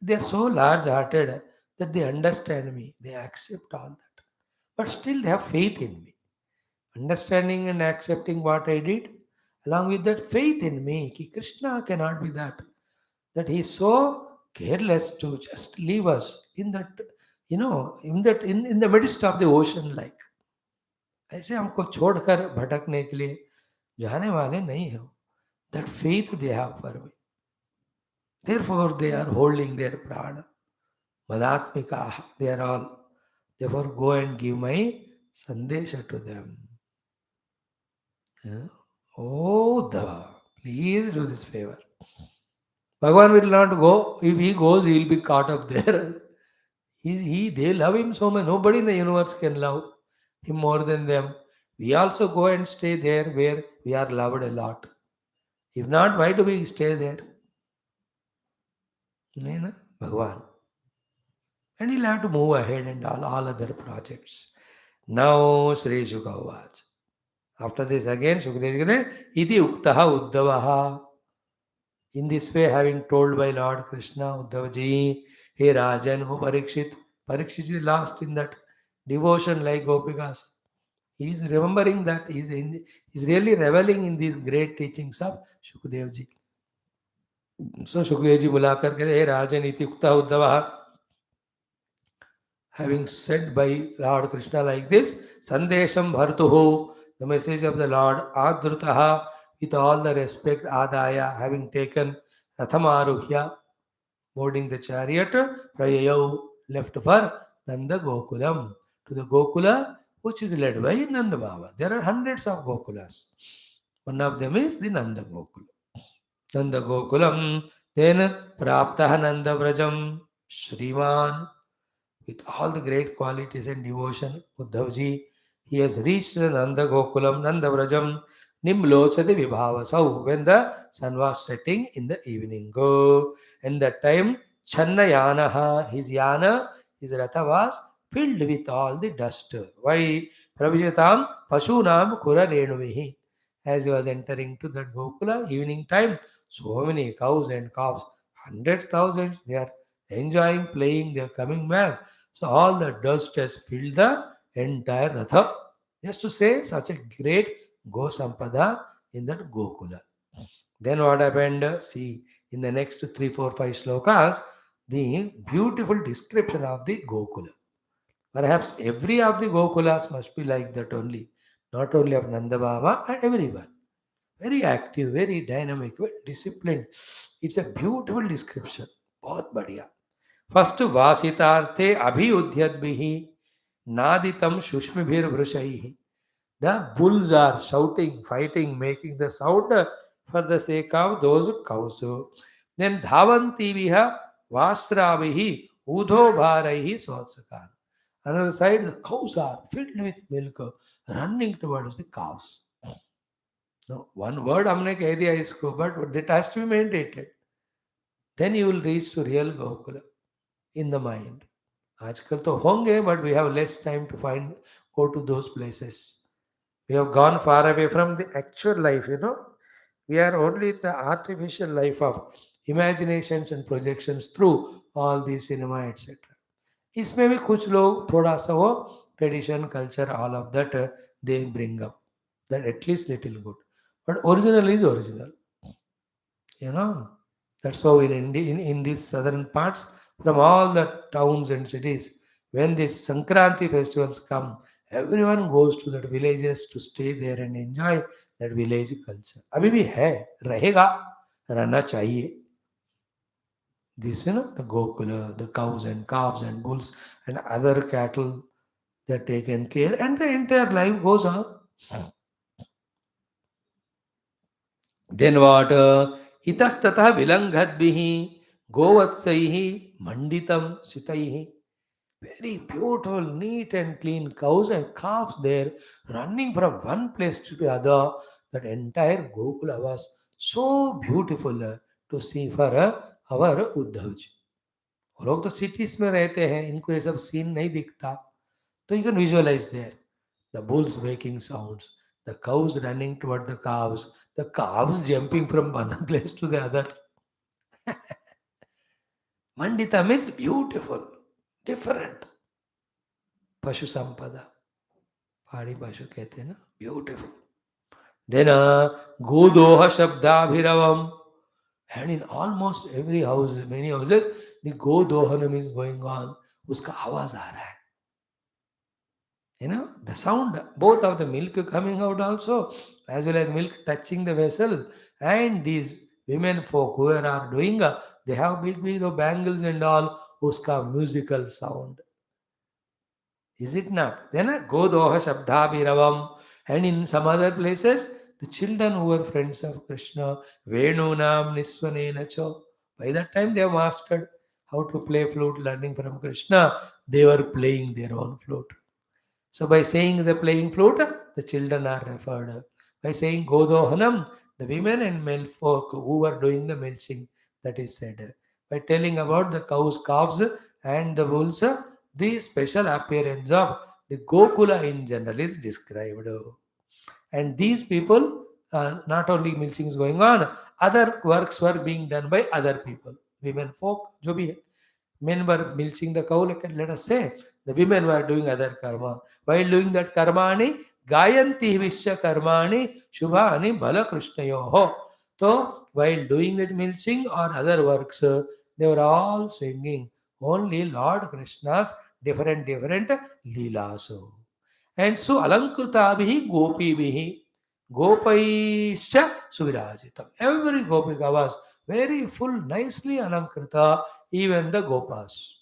They are so large-hearted that they understand me. They accept all that. But still they have faith in me. Understanding and accepting what I did, along with that faith in me. Ki Krishna cannot be that. That he is so careless to just leave us in that, in the midst of the ocean like. ऐसे हमको छोड़कर भटकने के लिए जाने वाले नहीं हो. That faith they have for me. Therefore they are holding their prana. Madatmikaha. They are all. Therefore go and give my sandesha to them. Yeah. Oh, Dava, please do this favor. Bhagavan will not go. If he goes, he will be caught up there. They love him so much. Nobody in the universe can love him more than them. We also go and stay there where we are loved a lot. If not, why do we stay there? Bhagavan. And he'll have to move ahead and all other projects. Now, Sri Shuka was. After this again, Shukadeva said, Iti Uktaha Uddhavaha. In this way, having told by Lord Krishna, Uddhavaji, Hey Rajan, O Parikshit. Parikshit is last in that devotion like Gopikas. He is remembering that he is really reveling in these great teachings of Shukadevji. So Shukadevji bulakar कहते हे राजन इति उक्ता Uddhav. Having said by Lord Krishna like this, Sandesham Bhartuhu, the message of the Lord, Adrutaha, with all the respect, Adaya, having taken Rathamaruhya, boarding the chariot, Prayayau, left for Nanda Gokulam, to the Gokula, which is led by Nanda Baba. There are hundreds of Gokulas. One of them is the Nanda Gokula. Nanda Gokulam, then Praptaha Nanda Vrajam, Shriman, with all the great qualities and devotion, Uddhavji, he has reached the Nanda Gokulam, Nanda Vrajam, Nimlochati Vibhavasau, when the sun was setting in the evening. Go. And that time, Channayanaha, his yana, his ratha was filled with all the dust. Why? Pravishatam Pashunam Kura Renuvihi. As he was entering to that Gokula, evening time, so many cows and calves, hundreds, thousands, they are enjoying, playing, they are coming back. So all the dust has filled the entire Ratha. Just to say such a great Go Sampada in that Gokula. Then what happened? See, in the next 3, 4, 5 slokas, the beautiful description of the Gokula. Perhaps every of the Gokulas must be like that only, not only of Nanda Baba and everyone. Very active, very dynamic, very disciplined. It's a beautiful description. बहुत बढ़िया. First, Vasitarte Abhiyudhyadbihi Naditam Shushmibhir Vrushaih. The bulls are shouting, fighting, making the sound for the sake of those cows. Then Dhavanti Viha Vasravihi Udho Bharaihi Swatsakan. Another side, the cows are filled with milk, running towards the cows. No, one word हमने कह दिया इसको, but that has to be maintained. Then you will reach to real Gokula in the mind. आजकल तो होंगे, but we have less time to go to those places. We have gone far away from the actual life, We are only in the artificial life of imaginations and projections through all the cinema, etc. इसमें भी कुछ लोग थोड़ा सा वो tradition, culture, all of that they bring up. That at least little good. But original is original. That's how in India, in these southern parts, from all the towns and cities, when the Sankranti festivals come, everyone goes to that villages to stay there and enjoy that village culture. अभी भी है, रहेगा, रहना चाहिए. This, the Gokula, the cows and calves and bulls and other cattle, they're taken care, and the entire life goes on. Then what? Itastatah vilanghadbihi govatsaihi manditam sitaihi. Very beautiful, neat and clean cows and calves there running from one place to the other. That entire Gokula was so beautiful to see for our Uddhavji. और लोग तो cities में रहते हैं, इनको ये सब scene नहीं दिखता, तो you can visualize there the bulls making sounds, the cows running toward the calves, the calves jumping from one place to the other. Mandita means beautiful, different. Pashu Sampada. Padi Pashu कहते हैं ना, beautiful. Then Godoha Shabdabhiravam. And in almost every house, many houses, the Godohanam is going on. Uska आवाज आ रहा है. The sound, both of the milk coming out also, as well as milk touching the vessel. And these women folk who are doing, they have big bangles and all, uska musical sound. Is it not? Then Godoha Shabdabhiravam. And in some other places, the children who were friends of Krishna, Venunam Nisvanena Cho. By that time they have mastered how to play flute, learning from Krishna. They were playing their own flute. So by saying the playing flute, the children are referred. By saying Godohanam, the women and male folk who were doing the milching, that is said. By telling about the cows, calves and the bulls, the special appearance of the Gokula in general is described. And these people, not only milching is going on, other works were being done by other people. Women folk, jo bhi hai. Men were milching the cow, let us say. The women were doing other karma. While doing that karmani, gayanti vishya karmani, shubhani bhala krishnayoho. So, while doing that milching or other works, they were all singing only Lord Krishna's different leelas. And so alankrutabihi gopibihi gopaischa suvirajitam. Every gopika was very full, nicely alankrita, even the gopas.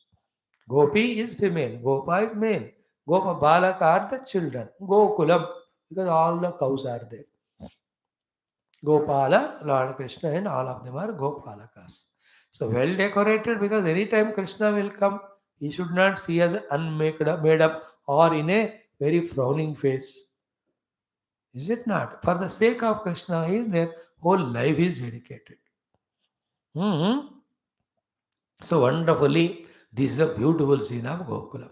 Gopi is female, gopa is male. Gopa balaka are the children. Gokulam, because all the cows are there. Gopala, Lord Krishna, and all of them are Gopalakas. So well decorated, because anytime Krishna will come, he should not see us made up or in a very frowning face. Is it not? For the sake of Krishna, his whole life is dedicated. So wonderfully, this is a beautiful scene of Gokula.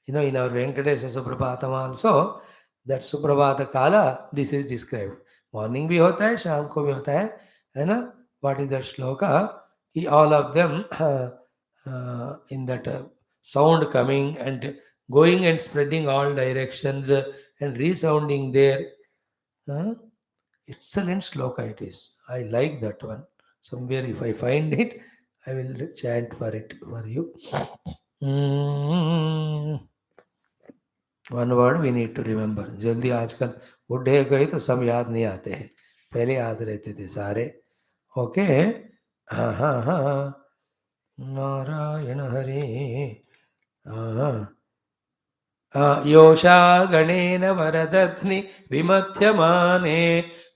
In our Venkatesha Suprabhatam also, that Suprabhata Kala, this is described. Morning bhi hota hai, sham ko bhi hota hai. What is that shloka? Ki all of them in that sound coming and going and spreading all directions and resounding there. Excellent shloka it is. I like that one. Somewhere, if I find it, I will chant for it for you. Mm. One word we need to remember. जल्दी आजकल बुढ़े हो गए तो सब याद नहीं आते हैं, पहले याद रहते थे सारे. ओके. हाँ हाँ हाँ. नारायण हरे. हाँ. योषा गणेन वरदध्नि विमथ्यमाने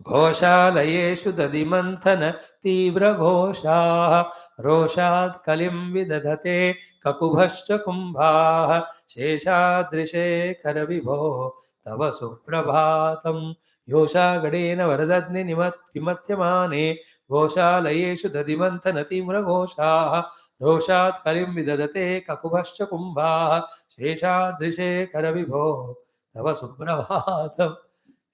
घोषालयेषु दधिमन्थन तीव्रघोषाः रोषात् कलिं विदधते ककुभश्च कुम्भाः शेषादृशे करविभो तव सुप्रभातम्. योषा गणेन वरदध्नि विमथ्यमाने घोषालयेषु दधिमन्थन तीव्रघोषाः रोषात् कलिं विदधते ककुभश्च कुम्भाः शेषादृशे करविभो तव सुप्रभातम्.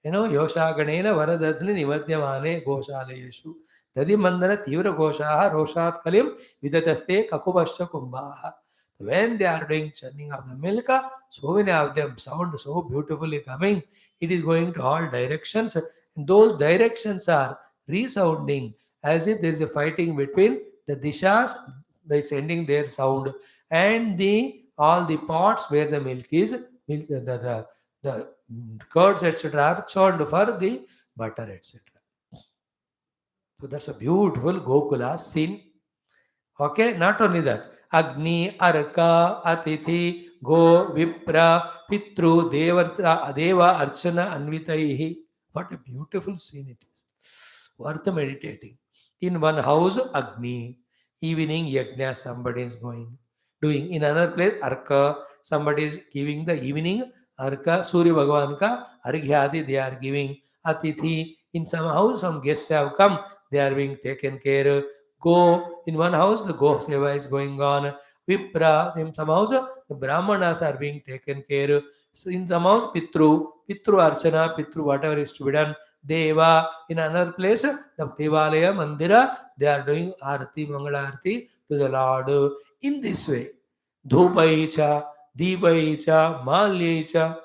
योषागणेन वरदध्नि निमध्यमाने गोशालयेषु दधिमन्दन तीव्रघोषाः रोषात् कलिं विदधस्ते ककुभश्च कुम्भाः. When they are doing churning of the milk, so many of them sound so beautifully coming. It is going to all directions, and those directions are resounding as if there is a fighting between the dishas by sending their sound, and the all the pots where the milk is, the curds etc. are churned for the butter etc. So that's a beautiful Gokula scene. Okay, not only that, Agni, Arka, Atithi, Go, Vipra, Pitru, Deva, Archana, Anvitaihi. What a beautiful scene it is. Worth meditating. In one house, Agni. Evening, Yajna, somebody is doing. In another place, Arka, somebody is giving the evening. Arka, Surya Bhagavan ka, Arghyadi, they are giving. Atithi, in some house, some guests have come, they are being taken care. Go, in one house, the Go Seva is going on. Vipra, in some house, the Brahmanas are being taken care. So in some house, Pitru Archana, Pitru, whatever is to be done. Deva, in another place, the Devalaya, Mandira, they are doing Arati, Mangala Arati to the Lord. In this way, Dhupaicha, Deepaicha, Malyaicha.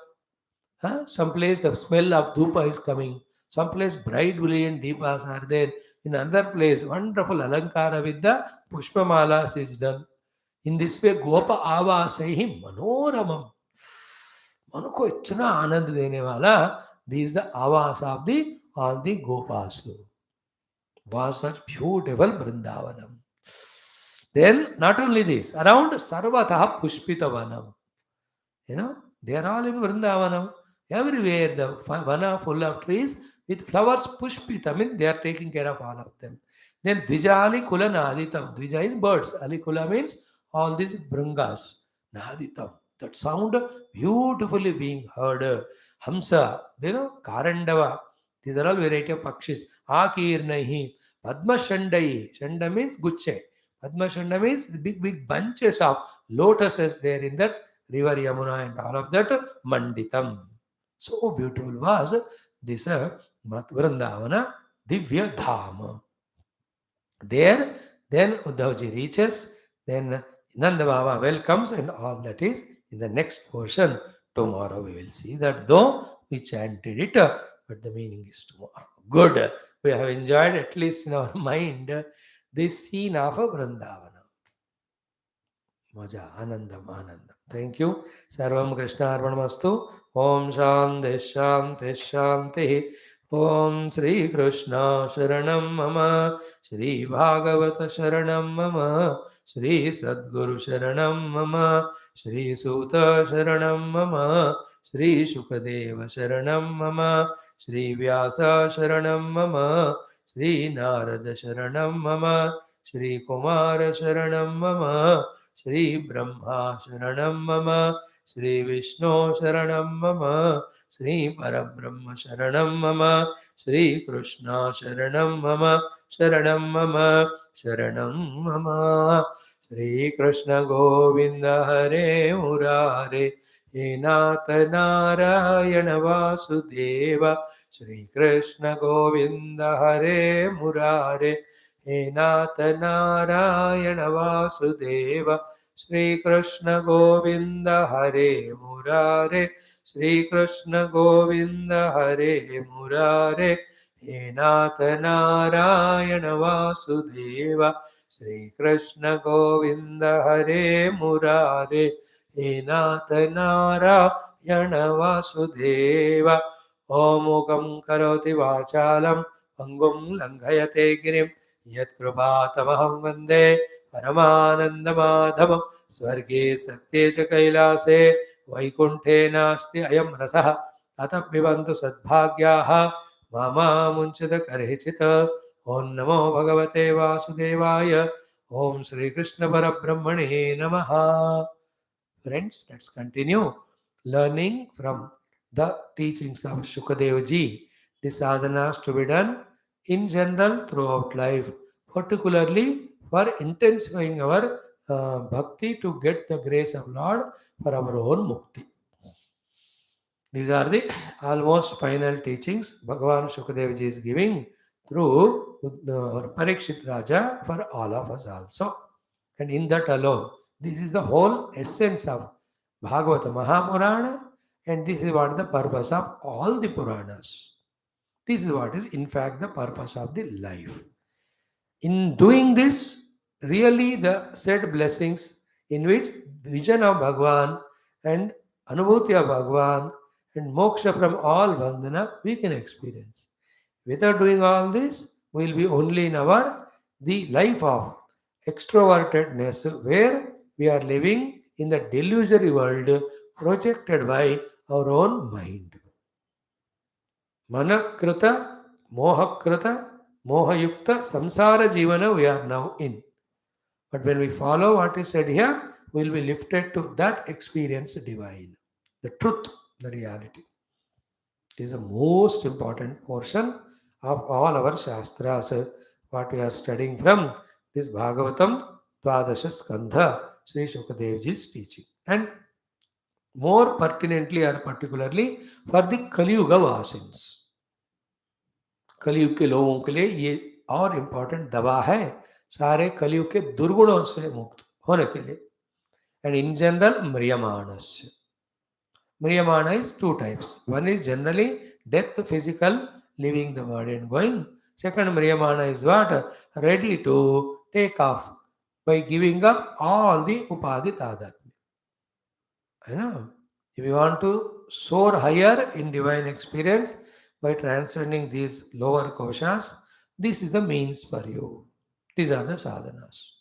Some place the smell of dhupa is coming. Some place bright brilliant deepas are there. In another place, wonderful alankara with the pushpamalas is done. In this way, gopa avasahi manoramam. मन को इतना आनंद देने वाला, this is the avas of the all the gopas. Was such beautiful Brindavanam. Then not only this, around Sarvatah Pushpitavanam. They are all in Vrindavanam. Everywhere the vana full of trees with flowers pushpita, means they are taking care of all of them. Then Dvija Ali Kula Naditam. Dvija is birds. Ali Kula means all these Bringas. Naditam. That sound beautifully being heard. Hamsa, Karandava. These are all variety of Pakshis. Akirnahi. Padma Shandai. Shanda means Guche. Padma Shanda means the big bunches of lotuses there in that river Yamuna and all of that Manditam. So beautiful was this Vrindavana Divya Dhama. There, then Uddhavji reaches, then Nanda Baba welcomes, and all that is in the next portion. Tomorrow we will see that, though we chanted it, but the meaning is tomorrow. Good. We have enjoyed, at least in our mind, this scene of a Vrindavana. Maja, Anandam, Anandam. Thank you. Sarvam Krishna Arpanamastu. Om Shanti Shanti Shanti. Om Sri Krishna Sharanam Mama. Sri Bhagavata Sharanam Mama. Sri Sadguru Sharanam Mama. Sri Suta Sharanam Mama. Sri Shukadeva Sharanam Mama. Sri Vyasa Sharanam Mama. Sri Narada Sharanam Mama. Sri Kumara Sharanam Mama. Shri Brahma Sharanam Mama. Shri Vishnu Sharanam Mama. Shri Parabrahma Sharanam Mama. Shri Krishna Sharanam Mama. Sharanam Mama. Sharanam Mama. Shri Krishna Govinda Hare Murare. He Nath Narayana Vasudeva. Shri Krishna Govinda Hare Murare. He Nath Narayana Vasudeva. Shri Krishna Govinda Hare Murare. Shri Krishna Govinda Hare Murare. हे नाथ नारायण वासुदेव श्री कृष्ण गोविंद हरे मुरारे हे नाथ नारायण वासुदेव ओम मुखं करोति वाचालं पंगुं लंघयते गिरिं यत्कृपातमहं वन्दे परमानन्दमाधवं स्वर्गे सत्ये च कैलासे वैकुण्ठे नास्ति अयं रसः अतः पिबन्तु सद्भाग्याः मामा मुञ्चत कर्हिचित् ॐ नमो भगवते वासुदेवाय ॐ श्रीकृष्ण परब्रह्मणे नमः. Friends, let's continue learning from the teachings of Shukadev ji. The sadhanas to be done in general throughout life, particularly for intensifying our bhakti to get the grace of Lord for our own mukti. These are the almost final teachings Bhagavan Shukadev ji is giving through Parikshit Raja for all of us also. And in that alone, this is the whole essence of Bhagavata Mahapurana, and this is what the purpose of all the Puranas. This is what is in fact the purpose of the life. In doing this, really the said blessings in which vision of Bhagavan and Anubhuti of Bhagavan and moksha from all bandhana we can experience. Without doing all this, we will be only in the life of extrovertedness, where we are living in the delusory world projected by our own mind. Manakrita, mohakrita, mohayukta, samsara jivana we are now in. But when we follow what is said here, we will be lifted to that experience divine, the truth, the reality. It is the most important portion of all our Shastras, what we are studying from this Bhagavatam 12 Skandha, Sri Shukadevji's teaching. And more pertinently or particularly for the Kaliyuga Vasins. कलयुग के लोगों के लिए ये और important दवा है सारे कलयुग के दुर्गुणों से मुक्त होने के लिए. And in general, Mriyamanasya. Mriyamana is two types. One is generally death, physical, leaving the body and going. Second, Mriyamana is what? Ready to take off by giving up all the upadhi tadatmya. I know. If you want to soar higher in divine experience by transcending these lower koshas, this is the means for you. These are the sadhanas.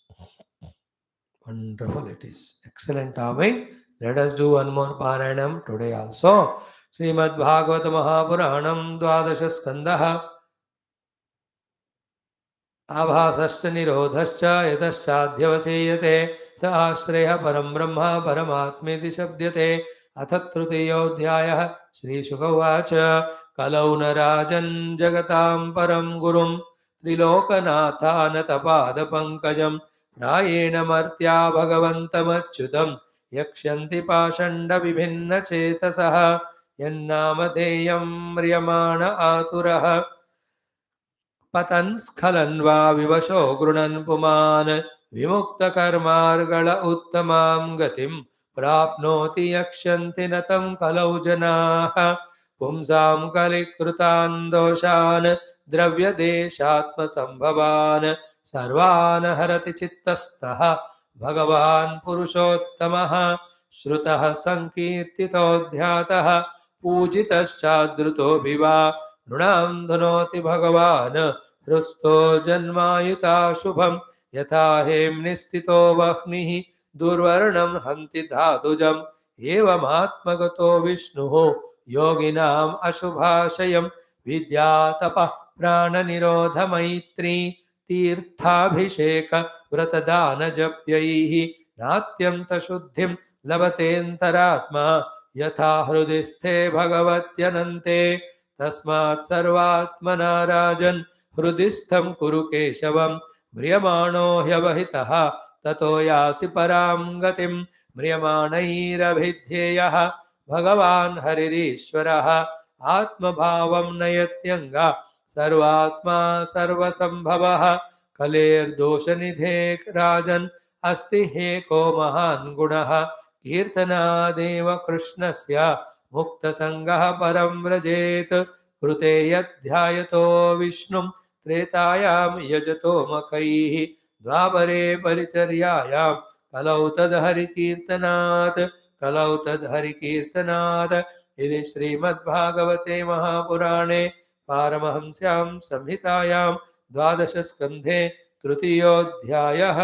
Wonderful it is. Excellent Ame. Let us do one more Paranam today also. Srimad Bhagavatam Mahapuranam 12 Skandaha आभासश्च निरोधश्च यतश्चाध्यवसेयते स आश्रयः परं ब्रह्म परमात्मेति शब्द्यते. अथ तृतीयोऽध्यायः. श्रीशुक उवाच. कलौ न राजन् जगतां परं गुरुं त्रिलोकनाथानतपादपङ्कजं प्रायेण मर्त्या भगवन्तमच्युतं यक्ष्यन्ति पाषण्डविभिन्नचेतसः यन्नामधेयं म्रियमाण आतुरः पतन् स्खलन् वा विवशो गृणन् पुमान् विमुक्तकर्मार्गल उत्तमां गतिं प्राप्नोति यक्ष्यन्ति न तं कलौ जनाः पुंसां कलिकृतान् दोषान् द्रव्यदेशात्मसम्भवान् सर्वान् हरति चित्तस्थः भगवान् पुरुषोत्तमः श्रुतः संकीर्तितोऽध्यातः पूजितश्चादृतोऽभिवा नृणां धुनोति भगवान् हृस्तो जन्मायुता शुभं यथा हेम्नि स्थितो वह्निः दुर्वर्णं हन्ति धातुजम् एवमात्मगतो विष्णुः योगिनाम् अशुभाशयं विद्यातपः प्राणनिरोधमैत्री तीर्थाभिषेक व्रतदानजप्यैः नात्यन्तशुद्धिं लभतेऽन्तरात्मा यथा हृदि स्थे भगवत्यनन्ते. तस्मात् सर्वात्मना राजन् हृदि स्थं कुरु केशवं म्रियमाणो ह्यवहितः ततो यासि परां गतिं. म्रियमाणैरभिध्येयः भगवान् हरिरीश्वरः आत्मभावं नयत्यङ्गा सर्वात्मा सर्वसम्भवः. कलेर्दोषनिधे राजन् अस्ति हेको महान् गुणः कीर्तनादेव कृष्णस्य मुक्तसङ्गः परं व्रजेत्. कृते यध्यायतो विष्णुं त्रेतायां यजतो मखैः द्वापरे परिचर्यायां कलौ तद्हरिकीर्तनात् कलौ तद्हरिकीर्तनात् इति श्रीमद्भागवते महापुराणे पारमहंस्यां संहितायां द्वादशस्कन्धे तृतीयोऽध्यायः।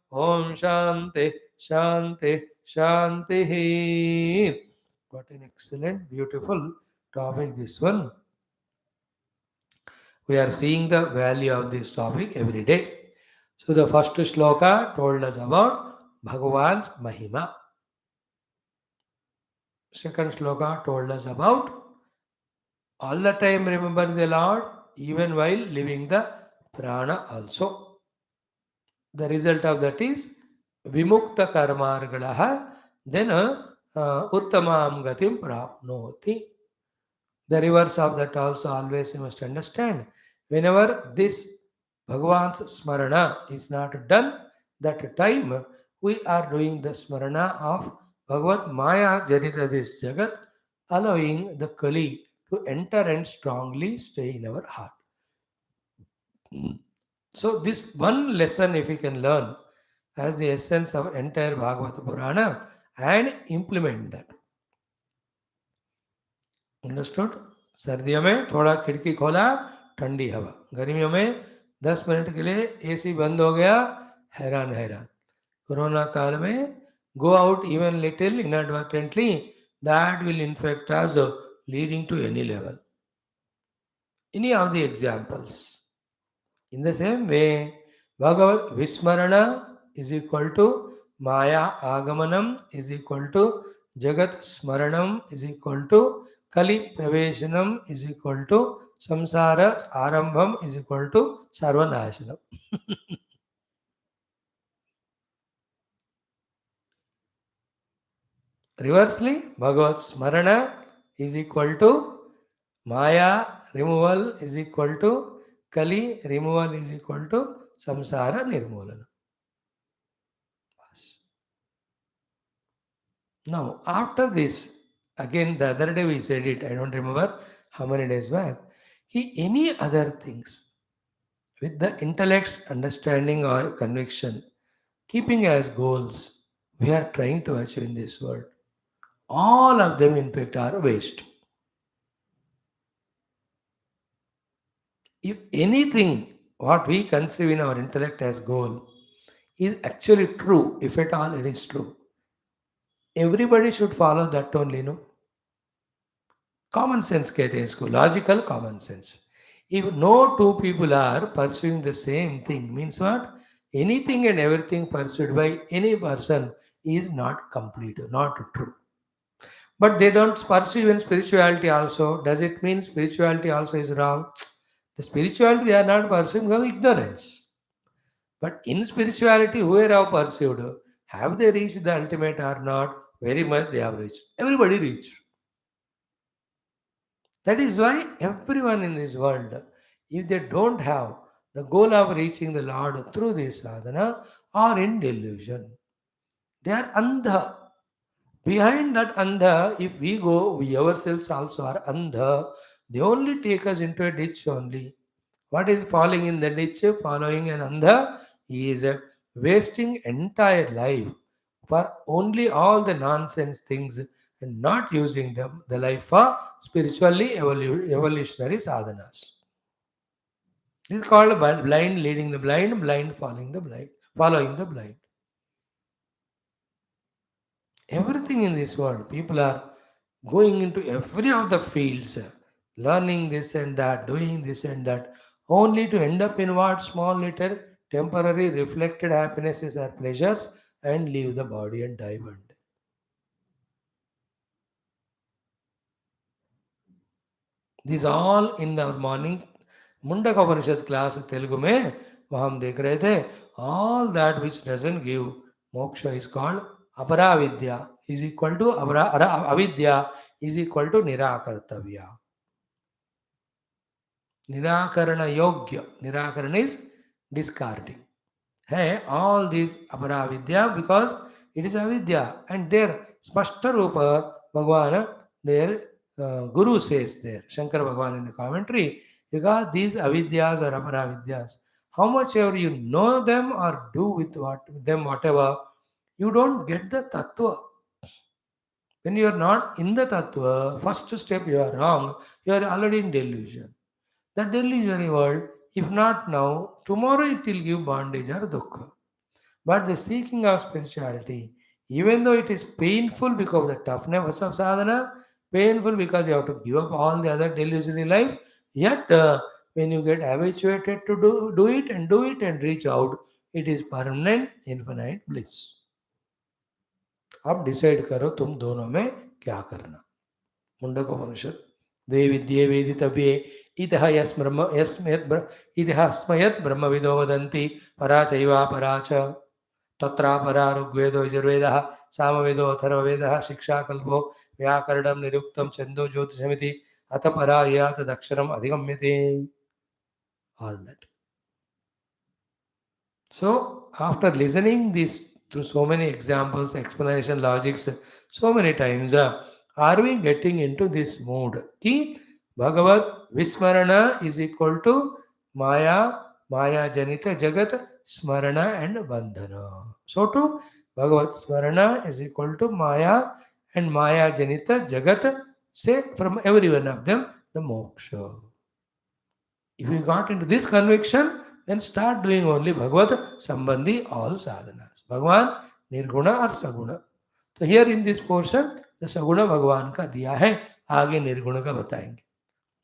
Om Shanti, Shanti, Shanti. What an excellent, beautiful topic this one. We are seeing the value of this topic every day. So the first shloka told us about Bhagavan's Mahima. Second shloka told us about all the time remembering the Lord even while living the prana also. The result of that is Vimukta Karmargalaha, then Uttamam Gatim Prapnoti. The reverse of that also always you must understand. Whenever this Bhagavan's Smarana is not done, that time we are doing the Smarana of Bhagavat Maya Jarita this Jagat, allowing the Kali to enter and strongly stay in our heart. So this one lesson if we can learn as the essence of entire Bhagavata Purana and implement that. Understood? सर्दियों में थोड़ा खिड़की खोला, ठंडी हवा। गर्मियों में 10 minute के लिए एसी बंद हो गया, हैरान हैरान। कोरोना काल में go out even little inadvertently, that will infect us leading to any level. Any of the examples. In the same way, Bhagavad Vismarana is equal to Maya Agamanam is equal to Jagat Smaranam is equal to Kali Praveshanam is equal to Samsara Arambham is equal to Sarvanashanam. Reversely, Bhagavad Smarana is equal to Maya removal is equal to Kali removal is equal to Samsara Nirmulana. Now, after this, again the other day we said it, I don't remember how many days back, any other things with the intellect's understanding or conviction, keeping as goals we are trying to achieve in this world, all of them in fact are waste. If anything what we conceive in our intellect as goal is actually true, if at all it is true, everybody should follow that only, no? Common sense कहते हैं इसको, logical common sense. If no two people are pursuing the same thing, means what? Anything and everything pursued by any person is not complete, not true. But they don't pursue even spirituality also. Does it mean spirituality also is wrong? The spirituality they are not pursuing of ignorance. But in spirituality, whoever have pursued, have they reached the ultimate or not? Very much they have reached. Everybody reached. That is why everyone in this world, if they don't have the goal of reaching the Lord through this sadhana, are in delusion. They are andha. Behind that andha, if we go, we ourselves also are andha. They only take us into a ditch only. What is falling in the ditch? Following an andha is wasting entire life for only all the nonsense things and not using them the life for spiritually evolutionary sadhanas. This is called blind leading the blind, blind following the blind, following the blind. Everything in this world, people are going into every of the fields, learning this and that, doing this and that, only to end up in what? Small little temporary reflected happinesses or pleasures and leave the body and die one day. These all in our morning Mundaka Upanishad class Telugu में वह हम देख रहे थे. All that which doesn't give moksha is called अपराविद्या is equal to avidya is equal to निराकर्तव्य. निराकरण योग्य, निराकरण is discarding. Hey, all these अपराविद्या because it is avidya and their spashta rupa Bhagavan, their Guru says there, Shankar Bhagavan in the commentary, you got these avidyas or aparavidyas. How much ever you know them or do with them whatever, you don't get the tattva. When you are not in the tattva, first step you are wrong, you are already in delusion. The delusionary world, if not now, tomorrow it will give bondage or dukkha. But the seeking of spirituality, even though it is painful because of the toughness of sadhana, painful because you have to give up all the other delusionary life, yet when you get habituated to do it and reach out, it is permanent, infinite bliss. अब decide करो तुम दोनों में क्या करना. मुंडक उपनिषद द्वे विद्ये वेदितव्ये इतः स्मयत् ब्रह्मविदो वदन्ति परा चैवा परा च तत्रापरा ऋग्वेदो यजुर्वेदः सामवेदो अथर्ववेदः शिक्षाकल्पो व्याकरणं निरुक्तं छन्दो ज्योतिषमिति अथ परा या तदक्षरम् अधिगम्यते. All that. So, after listening this through so many examples, explanation, logics, so many times, are we getting into this mood? Ki Bhagavad Vismarana is equal to Maya, Maya Janita Jagat, Smarana and Bandhana. So, to Bhagavad Smarana is equal to Maya and Maya Janita Jagat, say from every one of them, the moksha. If you got into this conviction, then start doing only Bhagavad Sambandhi all sadhanas. Bhagwan Nirguna or Saguna. So here in this portion, the Saguna Bhagwan ka diya hai, आगे निर्गुण का बताएंगे.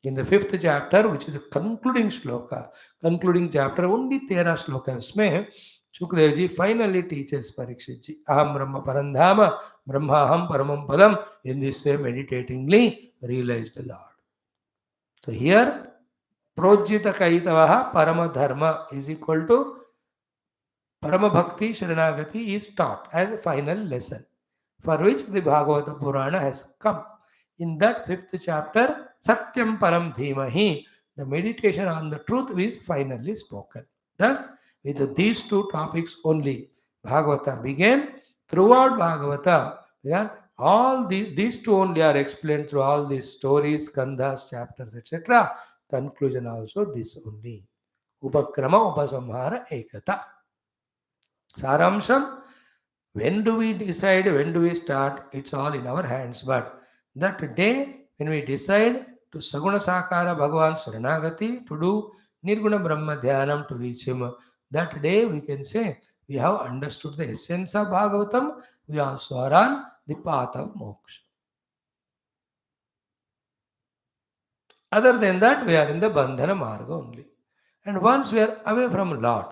In the 5th chapter, which is a concluding shloka, concluding chapter, only 13 shloka है उसमें, Shukdev ji finally teaches Parikshit ji, Aham Brahma Parandhama, Brahmaham Paramam Padam. In this way, meditatingly realize the Lord. So here, Projita Kaitavaha Parama Dharma is equal to Parama Bhakti Sharanagati is taught as a final lesson, for which the Bhagavata Purana has come. In that 5th chapter, Satyam Param Dhimahi, the meditation on the truth is finally spoken. Thus, with these two topics only, Bhagavata began. Throughout Bhagavata, all these two only are explained through all these stories, skandhas, chapters, etc. Conclusion also this only. Upakrama Upasamhara Ekata. Saramsham, when do we decide, when do we start? It's all in our hands. But that day, when we decide to Saguna Sakara Bhagavan Saranagati, to do Nirguna Brahma Dhyanam to reach him, that day we can say we have understood the essence of Bhagavatam, we also are on the path of moksha. Other than that, we are in the Bandhana Marga only. And once we are away from Lord,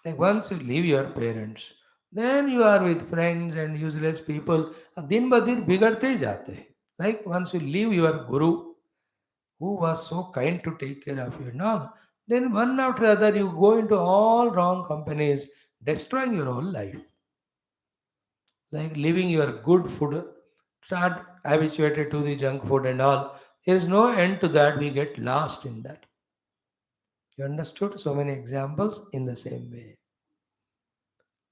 like once you leave your parents, then you are with friends and useless people. Din ba din bigarte jate. Like once you leave your guru, who was so kind to take care of you now, then one after the other you go into all wrong companies, destroying your whole life. Like leaving your good food, start habituated to the junk food and all. There is no end to that. We get lost in that. You understood? So many examples in the same way.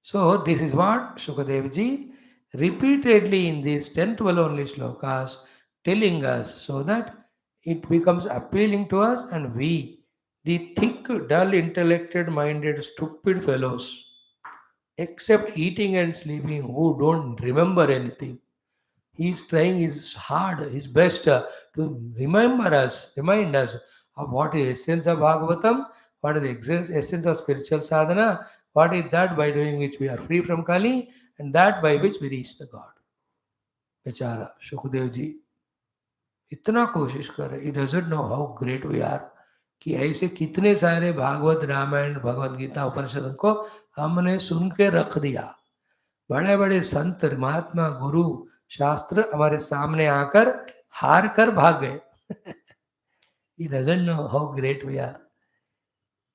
So this is what Shukadev ji repeatedly in these 10, 12 only shlokas telling us, so that it becomes appealing to us, and we, the thick, dull, intellectual minded, stupid fellows, except eating and sleeping, who don't remember anything. He is trying his hard, his best to remind us of what is essence of Bhagavatam, what is the essence of spiritual sadhana, what is that by doing which we are free from Kali, and that by which we reach the God. बेचारा सुखदेव जी इतना कोशिश कर रहे, he doesn't know how great we are, कि ऐसे कितने सारे भागवत रामायण भगवत गीता उपनिषद को हमने सुन के रख दिया. बड़े बड़े संत महात्मा गुरु शास्त्र हमारे सामने आकर हार कर भाग गए. He doesn't know how great we are.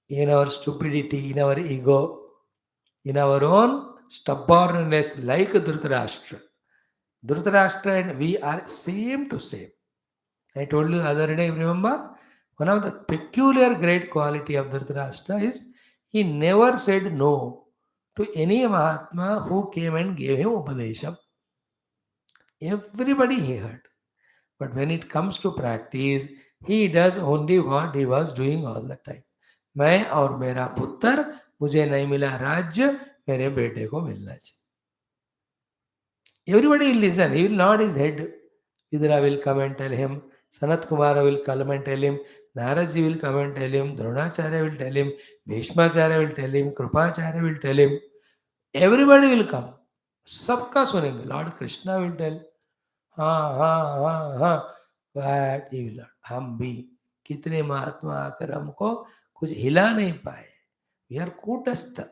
In our stupidity, in our ego, in our own stubbornness, like Dhritarashtra. Dhritarashtra and we are same to same. I told you the other day, remember? One of the peculiar great quality of Dhritarashtra is he never said no to any Mahatma who came and gave him Upadesham. Everybody he heard. But when it comes to practice, he does only what he was doing all the time. मैं और मेरा पुत्र, मुझे नहीं मिला राज्य, मेरे बेटे को मिलना चाहिए. Everybody will listen. He will nod his head. Vidura will come and tell him. Sanat Kumara will come and tell him. Naraji will come and tell him. Dronacharya will tell him. Bhishmacharya will tell him. Krupacharya will tell him. Everybody will come. सबका सुनेंगे. Lord Krishna will tell. हाँ हाँ हाँ हाँ. But he will not. हम भी कितने महात्मा आकर हमको कुछ हिला नहीं पाए. We are कूटस्थ.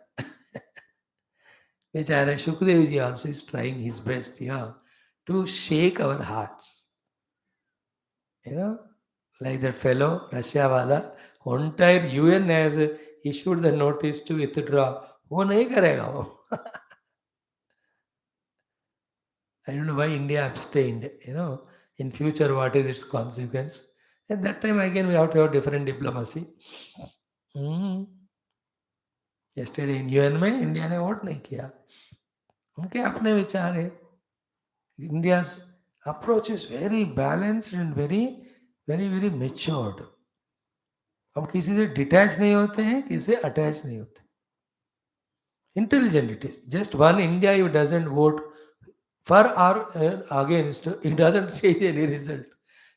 Bechara Shukdev ji also is trying his best, yeah, to shake our hearts. Like that fellow, Russia wala, entire UN has issued the notice to withdraw. वो नहीं करेगा वो. I don't know why India abstained. In future, what is its consequence? At that time, again, we have to have different diplomacy. Yesterday in UN में India ने vote नहीं किया. उनके अपने विचार है. India's approach is very balanced and very, very, very matured. हम किसी से डिटैच नहीं होते हैं, किसी से अटैच नहीं होते. Intelligent it is. Just one India, who doesn't vote for or against, it doesn't change any result.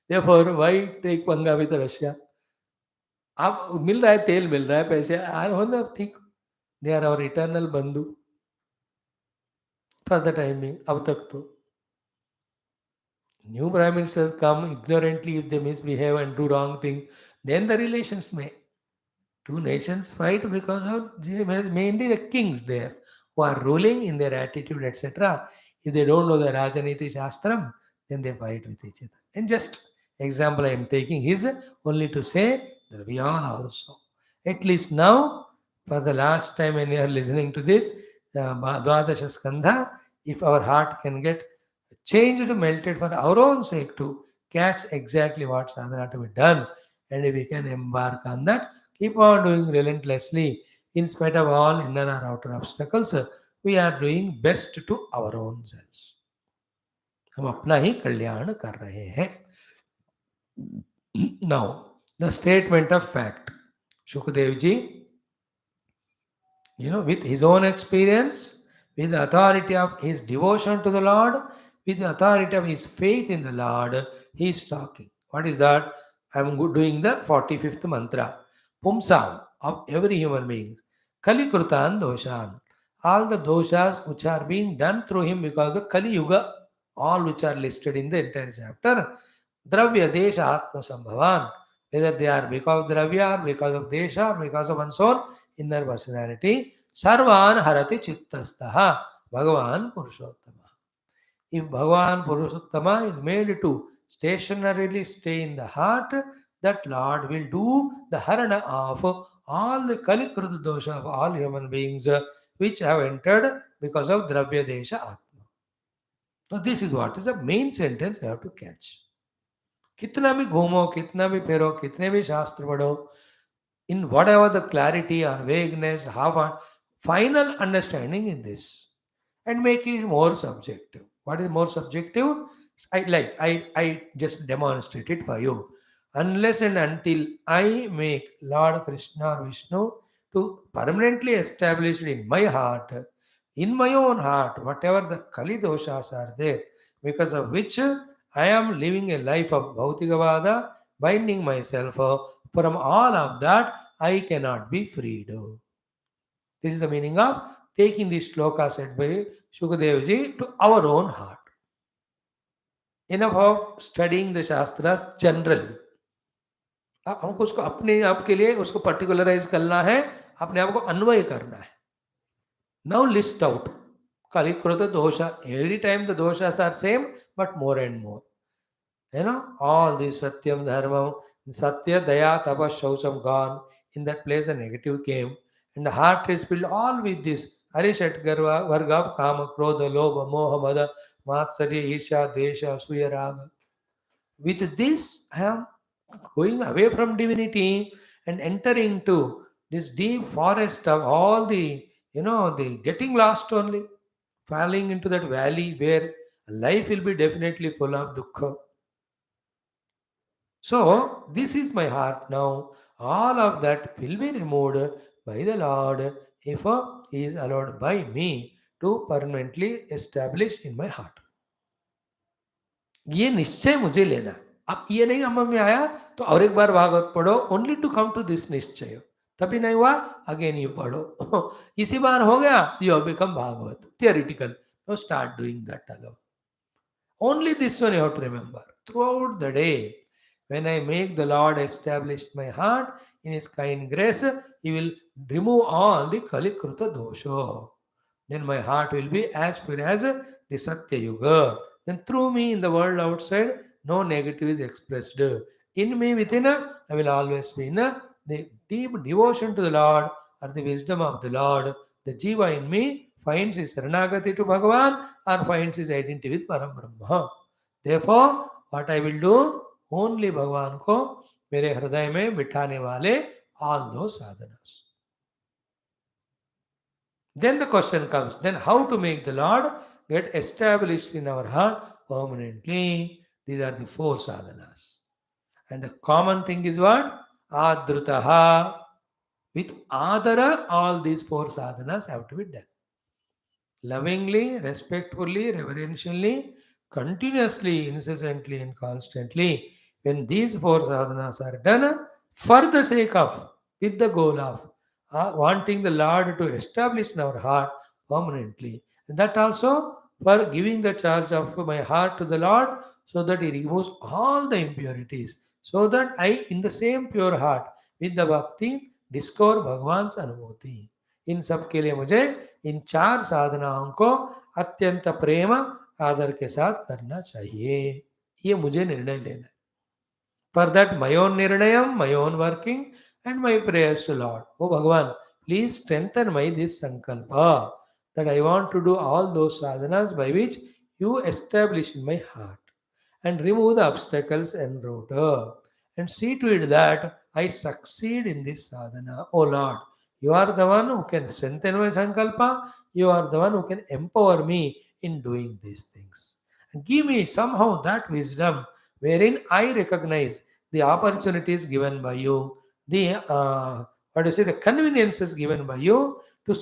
Therefore, why take पंगा with Russia? आप मिल रहा है, तेल मिल रहा है, पैसे हो ना, ठीक. They are our eternal बंधु. For the time being, अब तक तो. New prime ministers come ignorantly if they misbehave and do wrong thing, then the relations may. Two nations fight because of mainly the kings there who are ruling in their attitude, etc. If they don't know the Rajaniti Shastram, then they fight with each other. And just example I am taking is only to say that we all also. At least now, for the last time when you are listening to this, Dwadasha Skandha, if our heart can get changed, melted for our own sake to catch exactly what sadhana to be done, and if we can embark on that, keep on doing relentlessly in spite of all inner or outer obstacles, we are doing best to our own selves. हम अपना ही कल्याण कर रहे हैं. Now, the statement of fact. Shukdev ji, with his own experience, with the authority of his devotion to the Lord, with the authority of his faith in the Lord, he is talking. What is that? I am doing the 45th mantra. Pumsam, of every human being. Kalikrutan doshan. All the doshas which are being done through him because of Kaliyuga, all which are listed in the entire chapter. Dravya desha atma sambhavan. Whether they are because of dravya, or because of desha, or because of one's own inner personality, sarvan harati chittastaha, Bhagavan Purushottama. If Bhagavan Purushottama is made to stationarily stay in the heart, that Lord will do the harana of all the Kalikruta dosha of all human beings which have entered because of Dravya Desha Atma. So this is what is the main sentence we have to catch. कितना भी घूमो, कितना भी फेरो, कितने भी शास्त्र पढ़ो, in whatever the clarity or vagueness, final understanding in this, and make it more subjective. What is more subjective? I just demonstrate it for you. Unless and until I make Lord Krishna or Vishnu to permanently establish it in my heart, in my own heart, whatever the Kali doshas are there, because of which I am living a life of Bhautikavada, binding myself from all of that, I cannot be freed. This is the meaning of taking this sloka said by Shukadeva ji to our own heart. Enough of studying the Shastras generally. हमको उसको अपने आप के लिए उसको पर्टिकुलराइज करना है, अपने आप को अन्वय करना है. Now list out Kalikrota dosha. Every time the doshas are same, but more and more. All this Satyam Dharmam, Satya, Daya, Tapa, Shaucham gone. In that place the negative came. And the heart is filled all with this. Arishat Garva, Vargav, Kama, Krodha, Lobha, Moha, Mada, Matsarya, Isha, Desha, Suya, Raga. With this, I am going away from divinity and entering into this deep forest of all the, the getting lost only, falling into that valley where life will be definitely full of dukkha. So, this is my heart now. All of that will be removed by the Lord if He is allowed by me to permanently establish in my heart. ये निश्चय मुझे लेना। अब ये नहीं अमल में आया तो और एक बार भागवत पढ़ो, only to come to this निश्चय। तभी नहीं हुआ, अगेन यू पढ़ो। इसी बार हो गया, you have become Bhagwat theoretical. No start doing that alone. Only this one you have to remember throughout the day. When I make the Lord establish my heart in His kind grace, He will remove all the Kalikruta dosha. Then my heart will be as pure as the Satya Yuga. Then through me in the world outside, no negative is expressed. In me within, I will always be in the deep devotion to the Lord or the wisdom of the Lord. The Jiva in me finds his Saranagati to Bhagavan or finds his identity with Param Brahma. Therefore, what I will do, only भगवान को मेरे हृदय में बिठाने वाले all those sadhanas. Then the question comes, then how to make the Lord get established in our heart permanently? These are the 4 sadhanas. And the common thing is what? Adrutaha. With adara, all these 4 sadhanas have to be done. Lovingly, respectfully, reverentially, continuously, incessantly, and constantly. When these 4 sadhanas are done, for the sake of, with the goal of wanting the Lord to establish in our heart permanently. And that also for giving the charge of my heart to the Lord so that He removes all the impurities. So that I, in the same pure heart, with the bhakti, discover Bhagwan's अनुभूति. इन सब के लिए मुझे इन 4 साधनाओं को अत्यंत प्रेम आदर के साथ करना चाहिए। ये मुझे निर्णय लेना है। For that, my own nirnayam, my own working, and my prayers to Lord. Oh Bhagavan, please strengthen my this sankalpa that I want to do all those sadhanas by which you establish in my heart and remove the obstacles en route and see to it that I succeed in this sadhana. Oh Lord, you are the one who can strengthen my sankalpa, you are the one who can empower me in doing these things. And give me somehow that wisdom wherein I recognize the opportunities given by you, the the conveniences given by you to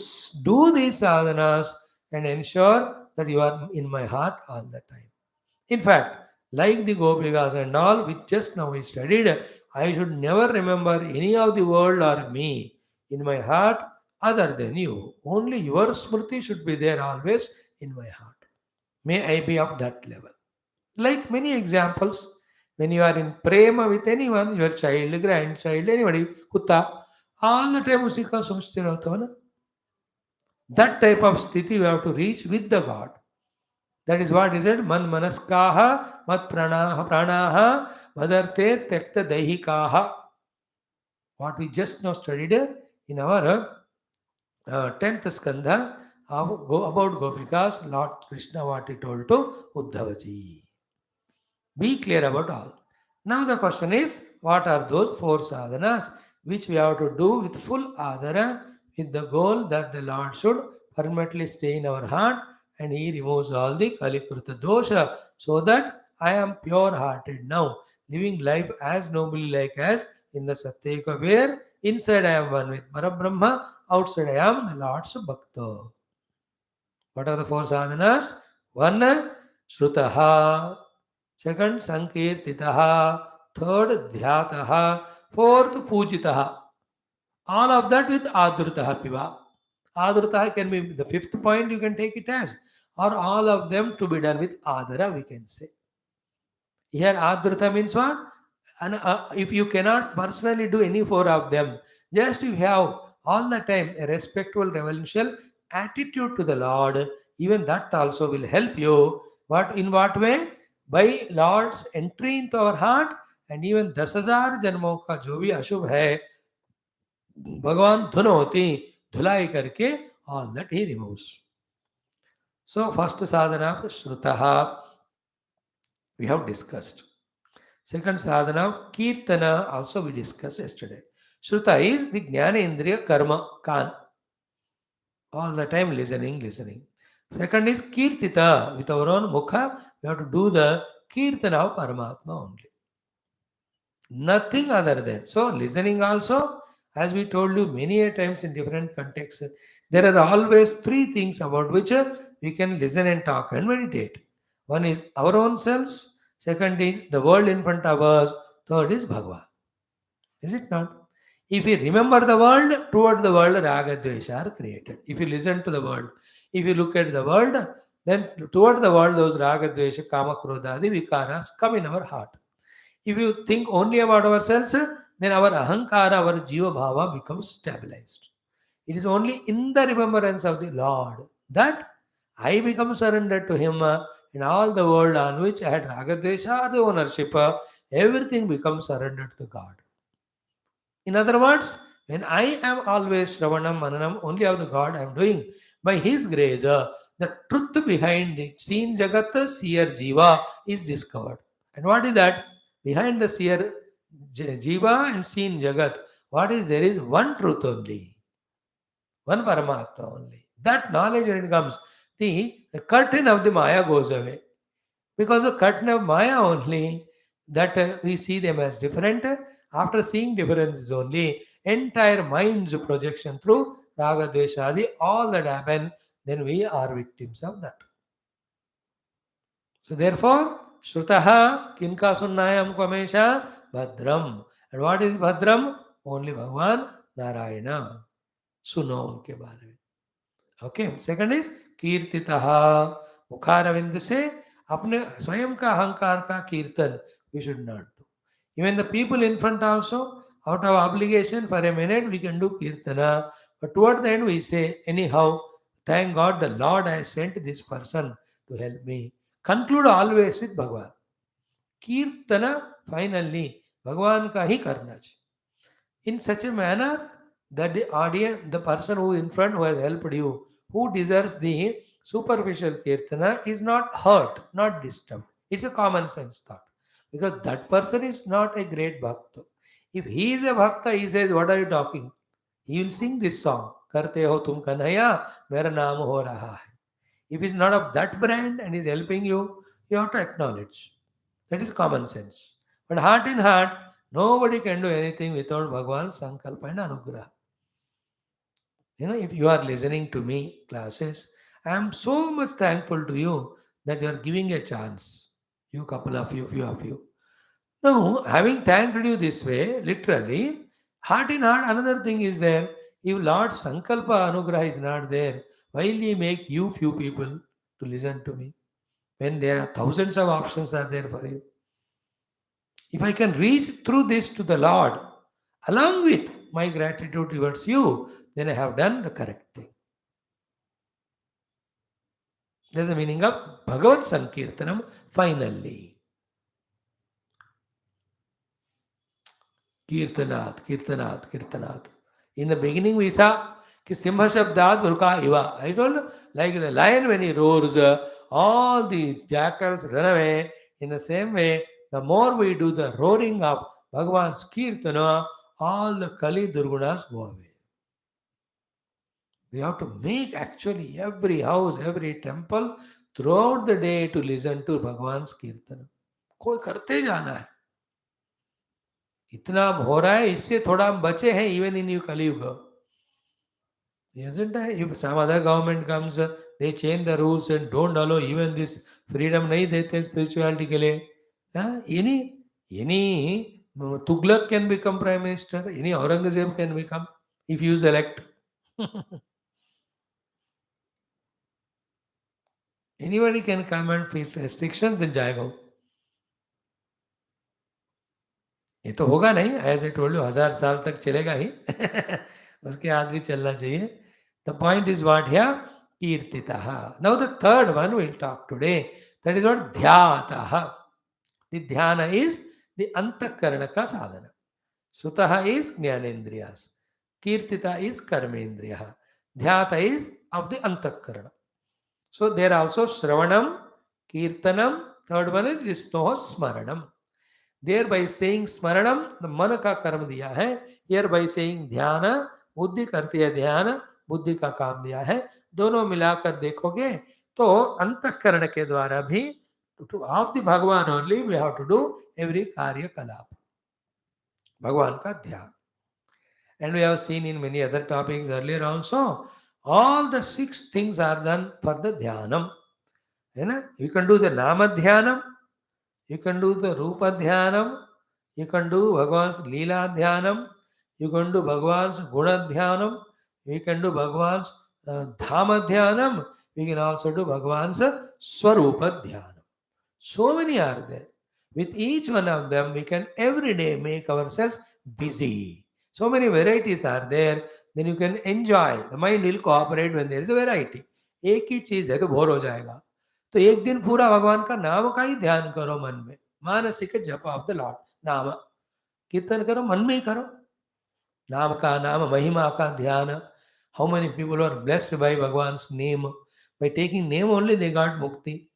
do these sadhanas and ensure that you are in my heart all the time. In fact, like the Gopikas and all, which just now we studied, I should never remember any of the world or me in my heart other than you. Only your smriti should be there always in my heart. May I be of that level. Like many examples, when you are in prema with anyone, your child, grandchild, anybody, kutta, all the time usi ka सोचते रहते हो ना. That type of sthiti you have to reach with the God. That is what he said, man manaskaha, mat pranaha, madarte tekta daihikaha. What we just now studied in our 10th skandha about Gopikas, Lord Krishna, what he told to Uddhavaji. Be clear about all. Now the question is, what are those 4 sadhanas which we have to do with full adhara with the goal that the Lord should permanently stay in our heart and He removes all the kalikruta dosha so that I am pure hearted now, living life as nobly like as in the Satyayuga where inside I am one with Parabrahma, outside I am the Lord's Bhakta. What are the 4 sadhanas? 1. Shrutaha. Second, Sankirtitaha. Third, Dhyataha. Fourth, Pujitaha. All of that with Adrutaha Piva. Adrutaha can be the 5th point, you can take it as. Or all of them to be done with Adara, we can say. Here, Adruta means what? And if you cannot personally do any 4 of them, just you have all the time a respectful, reverential attitude to the Lord, even that also will help you. But in what way? By Lord's entry into our heart and even 10,000 जन्मों का जो भी अशुभ है भगवान धुन होती धुलाई करके all that he removes. So first sadhana Shrutaha we have discussed. Second sadhana, Kirtana, also we discussed yesterday. Shruta is the Jnana Indriya Karma, Kan. All the time listening. Second is Kirtita, with our own Mukha, we have to do the Kirtana of Paramatma only. Nothing other than. So, listening also, as we told you many a times in different contexts, there are always three things about which we can listen and talk and meditate. One is our own selves, second is the world in front of us, third is Bhagavan. Is it not? If we remember the world, toward the world, Raga Dvesha are created. If you listen to the world, if you look at the world, then toward the world, those Raga Dvesha, Kama Krodha, the Vikaras come in our heart. If you think only about ourselves, then our Ahankara, our Jiva Bhava becomes stabilized. It is only in the remembrance of the Lord that I become surrendered to Him in all the world on which I had Ragadvesha, the ownership, everything becomes surrendered to God. In other words, when I am always Shravanam, Mananam, only of the God I am doing, by His grace, the truth behind the seen Jagat, seer Jiva is discovered. And what is that? Behind the seer Jiva and seen Jagat, what is there is one truth only, one Paramatma only. That knowledge when it comes, the curtain of the Maya goes away. Because the curtain of Maya only, that we see them as different. After seeing differences only, entire mind's projection through Raga Dveshadi, all that happen, then we are victims of that. So therefore, Shrutaha Kinka Sunnayam Kwamesha Bhadram. And what is Bhadram? Only Bhagwan Narayana. सुनो उनके बारे में. Okay, second is कीर्तितः. मुखारविंद से अपने स्वयं का अहंकार का कीर्तन we should not do. Even the people in front also, out of obligation for a minute, we can do kirtana. But toward the end, we say, anyhow, thank God the Lord has sent this person to help me. Conclude always with Bhagavan. Kirtana, finally, Bhagavan ka hi karna चाहिए. In such a manner that the audience, the person who in front who has helped you, who deserves the superficial kirtana, is not hurt, not disturbed. It's a common sense thought. Because that person is not a great bhakta. If he is a bhakta, he says, what are you talking? He will sing this song. Karte ho tum kanhaya, mera naam ho raha hai. If he's not of that brand and is helping you, you have to acknowledge. That is common sense. But heart in heart, nobody can do anything without Bhagavan's Sankalpa and Anugraha. If you are listening to me classes, I am so much thankful to you that you are giving a chance. You couple of you, few of you. Now, having thanked you this way, literally, heart in heart, another thing is there. If Lord Sankalpa Anugraha is not there, why will He make you few people to listen to me? When there are thousands of options are there for you. If I can reach through this to the Lord, along with my gratitude towards you, then I have done the correct thing. That's the meaning of Bhagavad Sankirtanam finally. Kirtanat, Kirtanat, Kirtanat. In the beginning we saw कि सिंह शब्दात वरुका Eva. I told you, like the lion when he roars, all the jackals run away. In the same way, the more we do the roaring of Bhagavan's Kirtana, all the Kali Durgunas go away. We have to make actually every house, every temple throughout the day to listen to Bhagavan's Kirtana. कोई करते जाना है. इतना हो रहा है, इससे थोड़ा हम बचे हैं even in your Kaliyuga. Isn't it? If some other government comes, they change the rules and don't allow even this freedom नहीं देते spirituality के लिए. Any Tughlaq can become prime minister. Any Aurangzeb can become if you select. Anybody can come and face restrictions, then जाएगा. ये तो होगा नहीं. As I told you, 1000 साल तक चलेगा ही. उसके बाद भी चलना चाहिए. The point is what here? Kirtitaha. Now the third one we'll talk today. That is what Dhyataha. The dhyana is the antakarnaka sadhana. Sutaha is jnanendriyas. Kirtita is karmendriya. Dhyata is of the antakarna. So there also Shravanam, Kirtanam. Third one is Vishnoho Smaranam. There by saying Smaranam, the mana ka karma diya hai. Here by saying Dhyana, बुद्धि करती है ध्यान, बुद्धि का काम दिया है. दोनों मिलाकर देखोगे तो अंतःकरण के द्वारा भी ऑफ द भगवान only we have to do every कार्य कलाप. भगवान का ध्यान. And we have seen in many other topics earlier also, all the 6 things are done for the dhyanam. है ना? You can do the nama dhyanam, you can do the rupa dhyanam, you can do Bhagwan's leela dhyanam, you can do Bhagwan's guna dhyanam, you can do Bhagwan's dhama dhyanam, we can also do Bhagwan's swarupa dhyanam. So many are there. With each one of them, we can every day make ourselves busy. So many varieties are there. Then you can enjoy. The mind will cooperate when there is a variety. एक ही चीज है तो bore हो जाएगा. तो एक दिन पूरा भगवान का नाम का ही ध्यान करो मन में. मानसिक जप ऑफ द लॉर्ड. नाम कीर्तन करो, मन में ही करो. नाम का, नाम महिमा का ध्यान. How many people are blessed by Bhagwan's name? By taking name only they got mukti.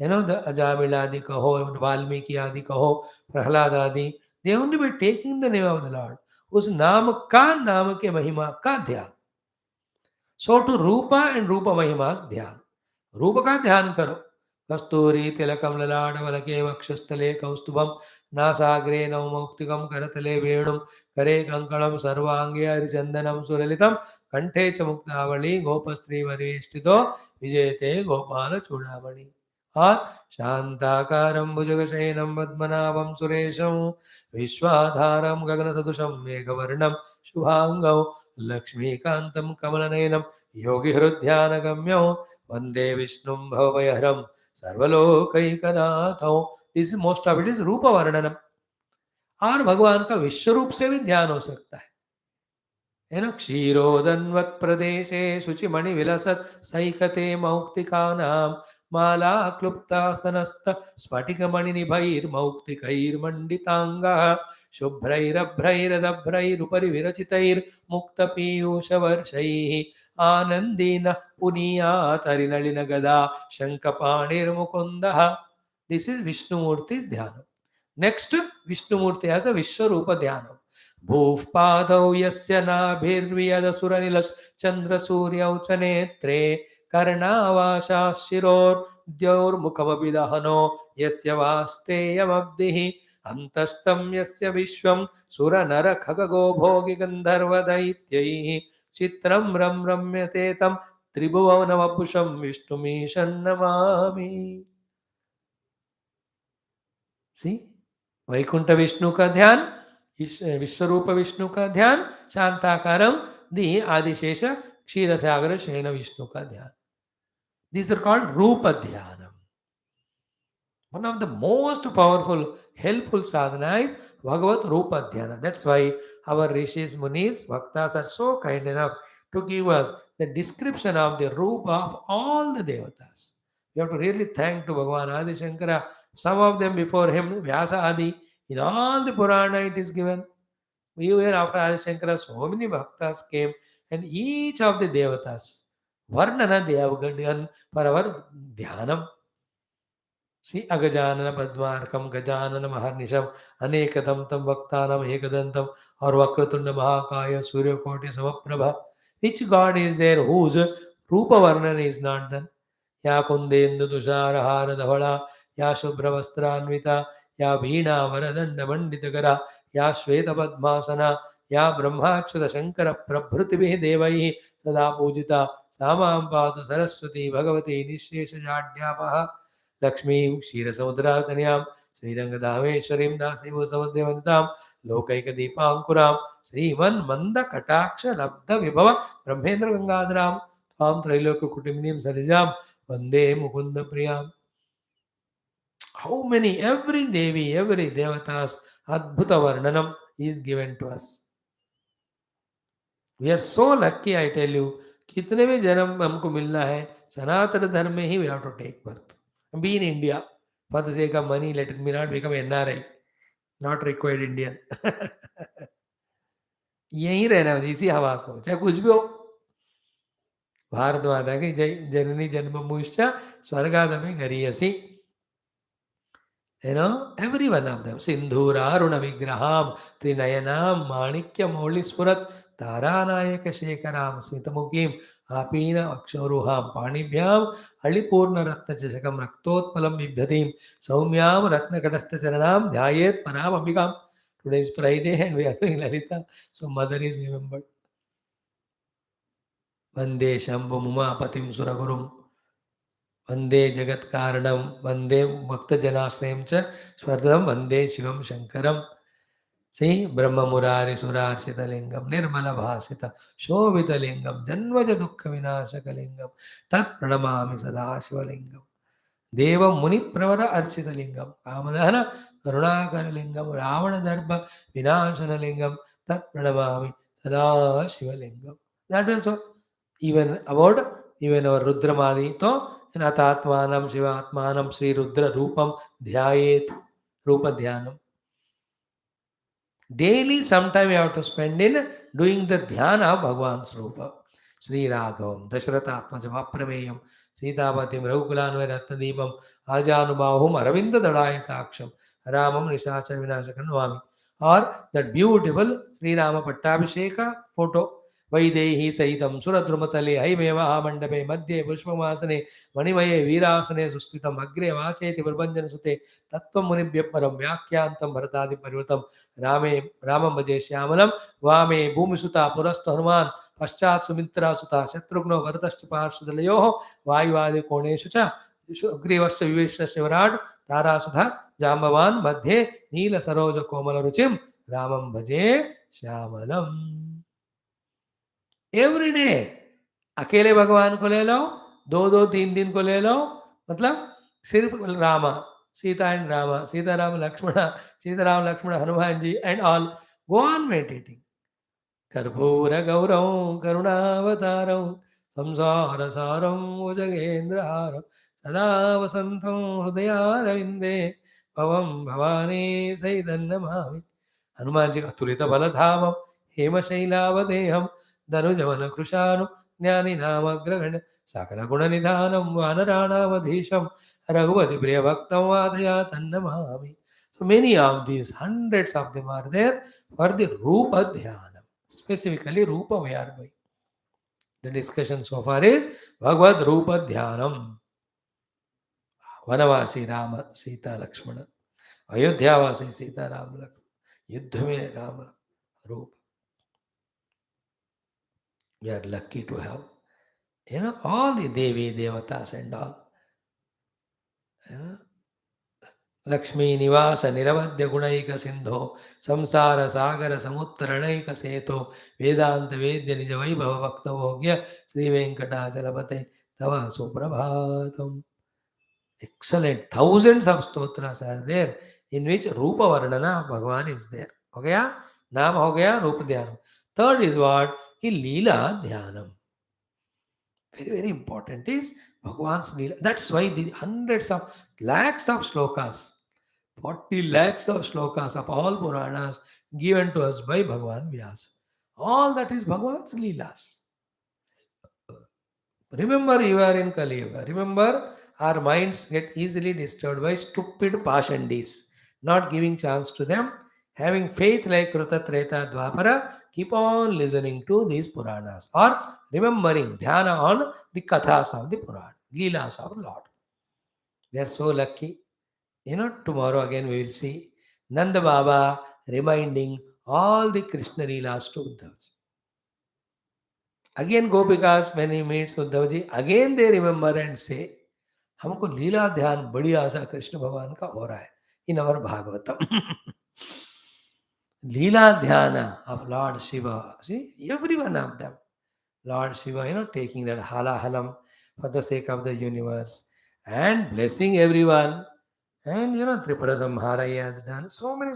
The Ajamil Adi kaho, Valmiki Adi kaho, Prahlad Adi, they only by taking the name of the Lord. उस नाम का, नाम के महिमा का ध्यान. So to Rupa and Rupa Mahima's ध्यान. रूप का ध्यान करो. कस्तूरी तिलकम ललाटवलके वक्षस्थले कौस्तुभम नासाग्रे नवमौक्तिकम करतले वेणुम करे कंकणम सर्वांगे हरिचंदनम सुललितम कंठे च मुक्तावली गोपस्त्री वरिष्ठितो विजयते गोपाल चूड़ामणि. और शांताकारं भुजगशयनं पद्मनाभं सुरेशं विश्वाधारं गगनसदृशं मेघवर्णं शुभांगं लक्ष्मीकान्तं कमलनयनं योगिहृद्ध्यानगम्यं वंदे विष्णुं भवभयहरं सर्वलोकैकनाथं. This most of it is रूप वर्णनम. और भगवान का विश्व रूप से भी ध्यान हो सकता है. क्षीरोदन्वत् प्रदेशे शुचिमणि विलसत् सैकते मौक्तिकानां माला क्लुप्तासनस्त स्फटिकमणिनिभैर्मौक्तिकैर्मण्डिताङ्गः शुभ्रैरभ्रैरदभ्रैरुपरि विरचितैर्मुक्तपीयूषवर्षैः आनन्दीन पुनीयातरिनलिनगदा शङ्खपाणिर्मुकुन्दः. This is Vishnumurti's dhyanam. Next, Vishnumurti has a Vishwarupa dhyanam. भूः पादौ यस्य नाभिर्वियदसुरनिलश्चन्द्रसूर्यौ च नेत्रे कर्णावाशाः शिरोर्द्यौर्मुखमपि दहनो यस्य वास्तेयमब्धिः अन्तस्तं यस्य विश्वं सुरनरखगो भोगिगन्धर्वदैत्यैः चित्रं रम्यते तं त्रिभुवनवपुषं विष्णुमीशं नमामि. सी वैकुंठ विष्णु का ध्यान, विश्वरूप विष्णु का ध्यान, शांताकारम दी आदिशेष क्षीरसागर शयन विष्णु का ध्यान. These are called रूप ध्यानम. One of the most powerful, helpful sadhana is Bhagavat Rupa Dhyana. That's why our rishis, munis, bhaktas are so kind enough to give us the description of the Rupa of all the devatas. You have to really thank to Bhagavan Adi Shankara. Some of them before him, Vyasa Adi. In all the Purana it is given. We were after Adi Shankara, so many bhaktas came, and each of the devatas, Varnana they have done for our dhyanam. See Agajanana Padmarkam Gajanana Maharnisham Anekadam Tam Bhaktanam Ekadantam or Vakratunda Mahakaya Surya Koti Samaprabha. Which God is there whose Rupa Varnana is not done? Ya Kundendu Tushara Hara Dhavala, Ya Shubhra Vastranvita, Ya Veena Varadanda Manditakara, Ya Shweta Padmasana, Ya Brahmachyuta Shankara Prabhrutibihi Devaihi Sada Pujita Samam Patu Saraswati Bhagavati Nishesha Jadhyapaha लक्ष्मीं क्षीरसमुद्रातनयां श्रीरंगधामेश्वरीं दासीभूत समस्देवनितां लोकैकदीपाङ्कुरां श्रीमन्मन्दकटाक्षलब्धविभव ब्रह्मेन्द्र गंगाधरां त्वां त्रैलोक्यकुटुम्बिनीं सरिजां वन्दे मुकुन्दप्रियां. How many, every Devi, every Devata's Adbhuta Varnanam is given to us. We are so lucky, I tell you. कितने भी जन्म हमको मिलना है, सनातन धर्म में ही we have to take birth. Be in India. For the sake of money, let me not become NRI. Not required Indian. यहीं रहना है इसी हवा को, चाहे कुछ भी हो. भारत माता की जय. जननी जन्मभूमिश्च स्वर्गादपि गरीयसी. Every one of them. Sindhura Aruna Vigraham Trinayanam Manikya Moli Spurat Taranayaka Shekaram Smitamukim Apina Aksharuham Panibhyam Alipurna Ratna Chasakam Raktotpalam Vibhadim Saumyam Ratna Katastha Charanam Dhyayet Param Ambikam. Today is Friday and we are doing Lalita, so mother is remembered. Vande Shambhu Mumapatim Suragurum. Vande Jagat Karanam. Vande Bhakta Janashrayam Cha Swardam. Vande Shivam Shankaram. See, Brahma Murari Surarshita Lingam, Nirmala Bhasita, Shobhita Lingam, Janvaja Dukkha Vinashaka Lingam, Tat Pranamami Sada Shiva Lingam. Deva Muni Pravara Archita Lingam, Kamadhana Karunakara Lingam, Ravana Dharma Vinashana Lingam, Tat Pranamami Sada Shiva Lingam. That also, even about even our Rudramadi, to in Atatmanam Shivatmanam Sri Rudra Rupam Dhyayet Rupa Dhyanam. Daily, sometime you have to spend in doing the dhyana of Bhagavan's Rupa. Sri Raghavam, Dasharatha Atmajam, Aprameyam, Sitapatim, Raghukulanve Ratnadipam, Ajanubahum, Aravinda Dadayataksham, Ramam Nishachar Vinashakanvami. Or that beautiful Sri Rama Pattabhisheka photo. Vaidehi Sahitam, Suradrumatale, Haimeva Amandape, Madhye, Pushpamasane, Manimaye, Virasane, Sustitam, Agre, Vacheti, Prabhanjan Sute, Tattvam Munibhyaparam, Vyakyantam, Bharatadi Parivatam, रामे रामं भजे श्यामलं वामे भूमिसुता पुरस्त हनुमान पश्चात सुमित्रा सुता शत्रुघ्नो भरतश्च पार्श्वदलयोः वायुवादि कोणेषु च सुग्रीवस्य विभीषणस्य विराट् तारासुधा जाम्बवान् मध्ये नीलसरोज कोमलरुचिं रामं भजे श्यामलम्. एवरी डे अकेले भगवान को ले लो, दो दो तीन दिन को ले लो, मतलब सिर्फ Rama, Sita and Rama, Sita Rama Lakshmana, Sita Rama Lakshmana Hanumanji, and all. Go on meditating. Karpura Gauram, Karunavataram, Samsara Saram, Ujagendraharam, Sada Vasantam, Hrudayaravinde, Bhavam Bhavani, Saidan Namami. Hanumanji Atulita Baladhamam, Hema Shailavadeham, Danujavana Krushanam, Jnani Nama Grahana, Sakara Gunanidhanam, Vanarana Raghuvati Priya Bhaktam Vadaya Tannamami. So many of these, hundreds of them are there for the Rupa Dhyana. Specifically Rupa we are going. The discussion so far is Bhagavad Rupa Dhyanam. Vanavasi Rama Sita Lakshmana. Ayodhyavasi Sita Rama Lakshmana. Yuddhame Rama Rupa. We are lucky to have, all the Devi, Devatas and all. Lakshmi Nivasa Niravadya Gunaika Sindho Samsara Sagara Samuttaranika Seto Vedanta Vedya Nija Vaibhava Bhakta Bhogya Sri Venkatachalapate Tava Suprabhatam. Excellent. Thousands of stotras are there in which Rupa Varnana of Bhagavan is there. Okay? Naam ho gaya, Rupa Dhyanam. Third is what? Leela Dhyanam. Very, very important is Bhagavan's Leela. That's why the hundreds of lakhs of slokas, 40 lakhs of slokas of all Puranas given to us by Bhagavan Vyasa. All that is Bhagavan's Leelas. Remember, you are in Kaliyuga. Remember, our minds get easily disturbed by stupid pashandis. Not giving chance to them. Having faith like Kruta Treta Dwapara, keep on listening to these Puranas. Or remembering dhyana on the kathas of the Purana, Leelas of Lord. We are so lucky. Tomorrow again we will see Nanda Baba reminding all the Krishna Leelas to Uddhavaji. Again Gopikas, when he meets Uddhavaji, again they remember and say, हमको लीला ध्यान बड़ी आशा कृष्ण भगवान का हो रहा है in our Bhagavatam. Leela Dhyana of Lord Shiva. See, every one of them. Lord Shiva, taking that halahalam for the sake of the universe and blessing everyone. And Tripura Samhara he has done. So many.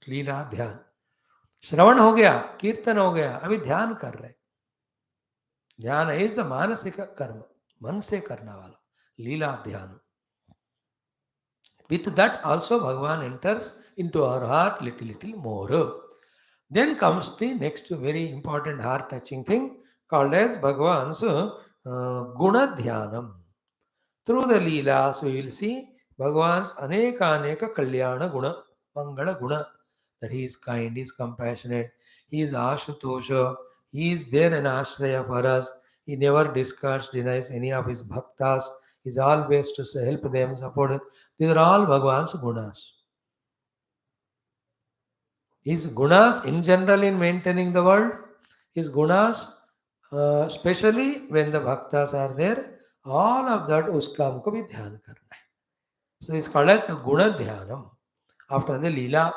Leela Dhyan. श्रवण हो गया, कीर्तन हो गया, अभी ध्यान कर रहे. ध्यान इज द मानसिक कर्म, मन से करना वाला लीला ध्यान. With that also Bhagavan enters into our heart little more. Then comes the next very important heart touching thing called as Bhagavan's Guna Dhyanam. Through the Leelas we will see Bhagavan's Aneka Kalyana Guna, Mangala Guna. That he is kind, he is compassionate, he is Ashutosha, he is there an Ashraya for us. He never discards, denies any of his bhaktas. He is always to help them, support them. These are all Bhagavan's gunas. His gunas in general in maintaining the world, his gunas, especially when the bhaktas are there, all of that uska हमको भी ध्यान करना है. So it's called as the guna dhyanam. After the lila,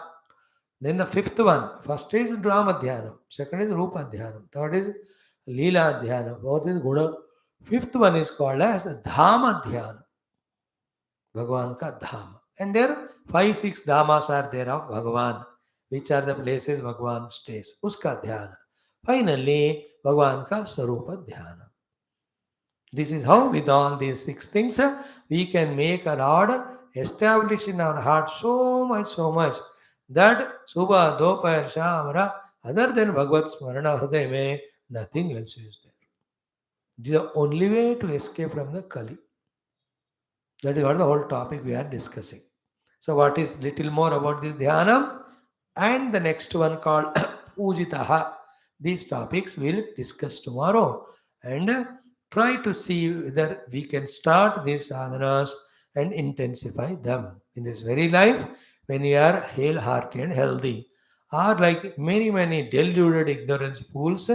then the fifth one, first is drama dhyanam, second is rupa dhyanam, third is lila dhyanam, fourth is guna. Fifth one is called as the dhama dhyanam, Bhagavan ka dhama. And there 5-6 dhamas are there of Bhagavan, which are the places Bhagavan stays. Uska dhyana. Finally, Bhagavan ka sarupa dhyana. This is how, with all these 6 things, we can make our order establish in our heart so much that Subha, Dopahar, Shamara, other than Bhagavad Smarana Hriday mein, nothing else is there. This is the only way to escape from the Kali. That is what the whole topic we are discussing. So, what is little more about this dhyanam? And the next one called Pujitaha. These topics we'll discuss tomorrow and try to see whether we can start these sadhanas and intensify them in this very life when we are hale, hearty, and healthy. Or like many deluded ignorance fools,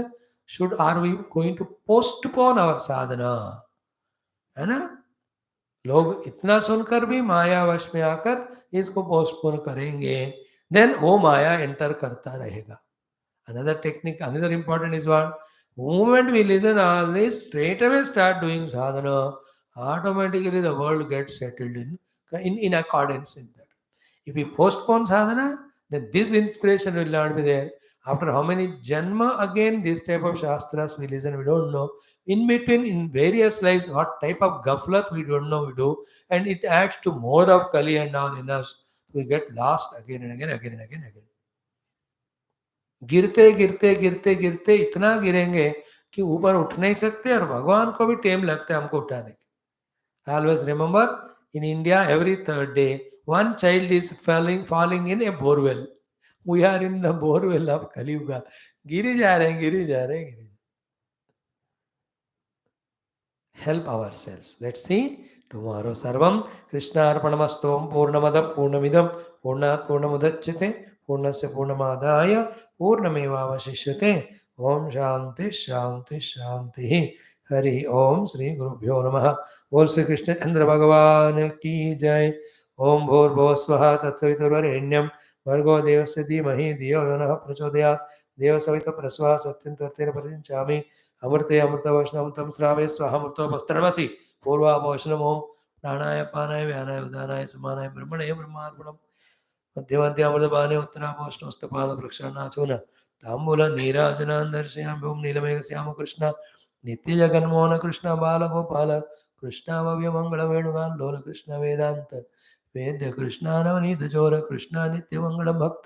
should are we going to postpone our sadhana? है ना? लोग इतना सुनकर भी माया वश में आकर इसको पोस्टपोन करेंगे, देन वो माया एंटर करता रहेगा. Another technique, another important is what? Moment we listen all this, straight away start doing sadhana, automatically the world gets settled in accordance with that. If we postpone sadhana, then this inspiration will not be there. After how many janma again this type of shastras we listen, we don't know. In between, in various lives, what type of gaflat we don't know we do, and it adds to more of Kali and all in us. So we get lost again and again, again and again, again. गिरते गिरते गिरते गिरते इतना गिरेंगे कि ऊपर उठ नहीं सकते और भगवान को भी टाइम लगता है हमको उठाने के. Always remember, in India every third day one child is falling in a borewell. We are in the borewell of Kaliyuga. गिरी जा रहे हैं, गिरी जा रहे हैं, गिरी. Help ourselves. Let's see tomorrow. Sarvam Krishna Arpanamastom Purnamada Purnamidam Purnat Purnamudachite Purnasya Purnamadaya Purnameva Vashishyate. Om Shanti Shanti Shanti. Hari Om Sri Guru Bhyo Namaha. Bol Sri Krishna Chandra Bhagavan ki jai. Om Bhur Bhuva Swaha Tatsaviturvarenyam Bhargo Devasya Dhimahi Dhiyo Yonah Prachodaya Deva Savita Praswa Satyam Tartena Parinchami अमृते अमृतवचनम तम श्रावे स्वाहमृतो वस्त्रमसि पूर्वावचनम ओम प्राणाय पानाय व्यानाय उदानाय समानाय ब्रह्मणे ब्रह्मार्पणम मध्यमध्यामृतपाने उत्तरावचनस्तपाद प्रक्षालनाचून तांबूल नीराजनान् दर्शयामि ओम नीलमेघ श्याम कृष्ण नित्य जगन्मोहन कृष्ण बालगोपाल कृष्णावव्य मंगल वेणुगान लोल कृष्ण वेदांत वेद्य कृष्णानवनीत जोर कृष्ण नित्य मंगल भक्त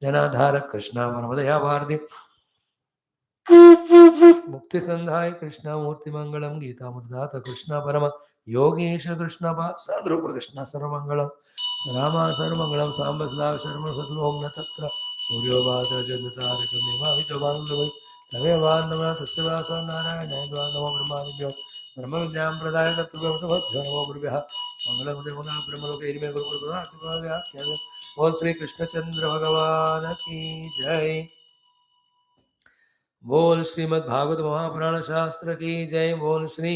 जनाधार कृष्ण वरमदया भारती मुक्ति संधाय कृष्ण मूर्ति मंगलम गीता मुदात कृष्ण परम योगेश कृष्ण सद्रूप कृष्ण सर्वमंगलम रामा सर्वमंगलम सांब सदा शर्म सद्रोम न तत्र सूर्यो बाध जगतारक निवाहित बांधव तवे वान्नम तस्य वास नारायण नमो ब्रह्मादिभ्यो ब्रह्म विद्यां प्रदाय तत्त्वं समभ्यो नमो गुरुभ्यः मंगलम देवना ब्रह्मलोके इमे गुरु गुरुदात्मव्याख्यान. बोल श्री कृष्णचंद्र भगवान की जय. बोल श्रीमद् भागवत महापुराण शास्त्र की जय. बोल श्री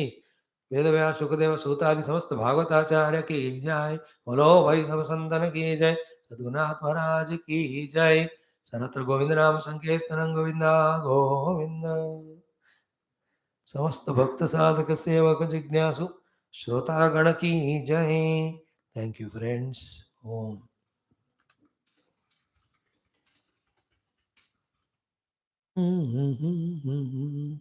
वेदव्यास सुखदेव सूतादि समस्त भागवताचार्य की जय. बोलो भाई सब संतन की जय. सद्गुरुनाथ महाराज की जय. सर्वत्र गोविंद नाम संकीर्तन गोविंदा गोविंद. समस्त भक्त साधक सेवक जिज्ञासु श्रोतागण की जय. Thank you friends. Om. Mm-hmm.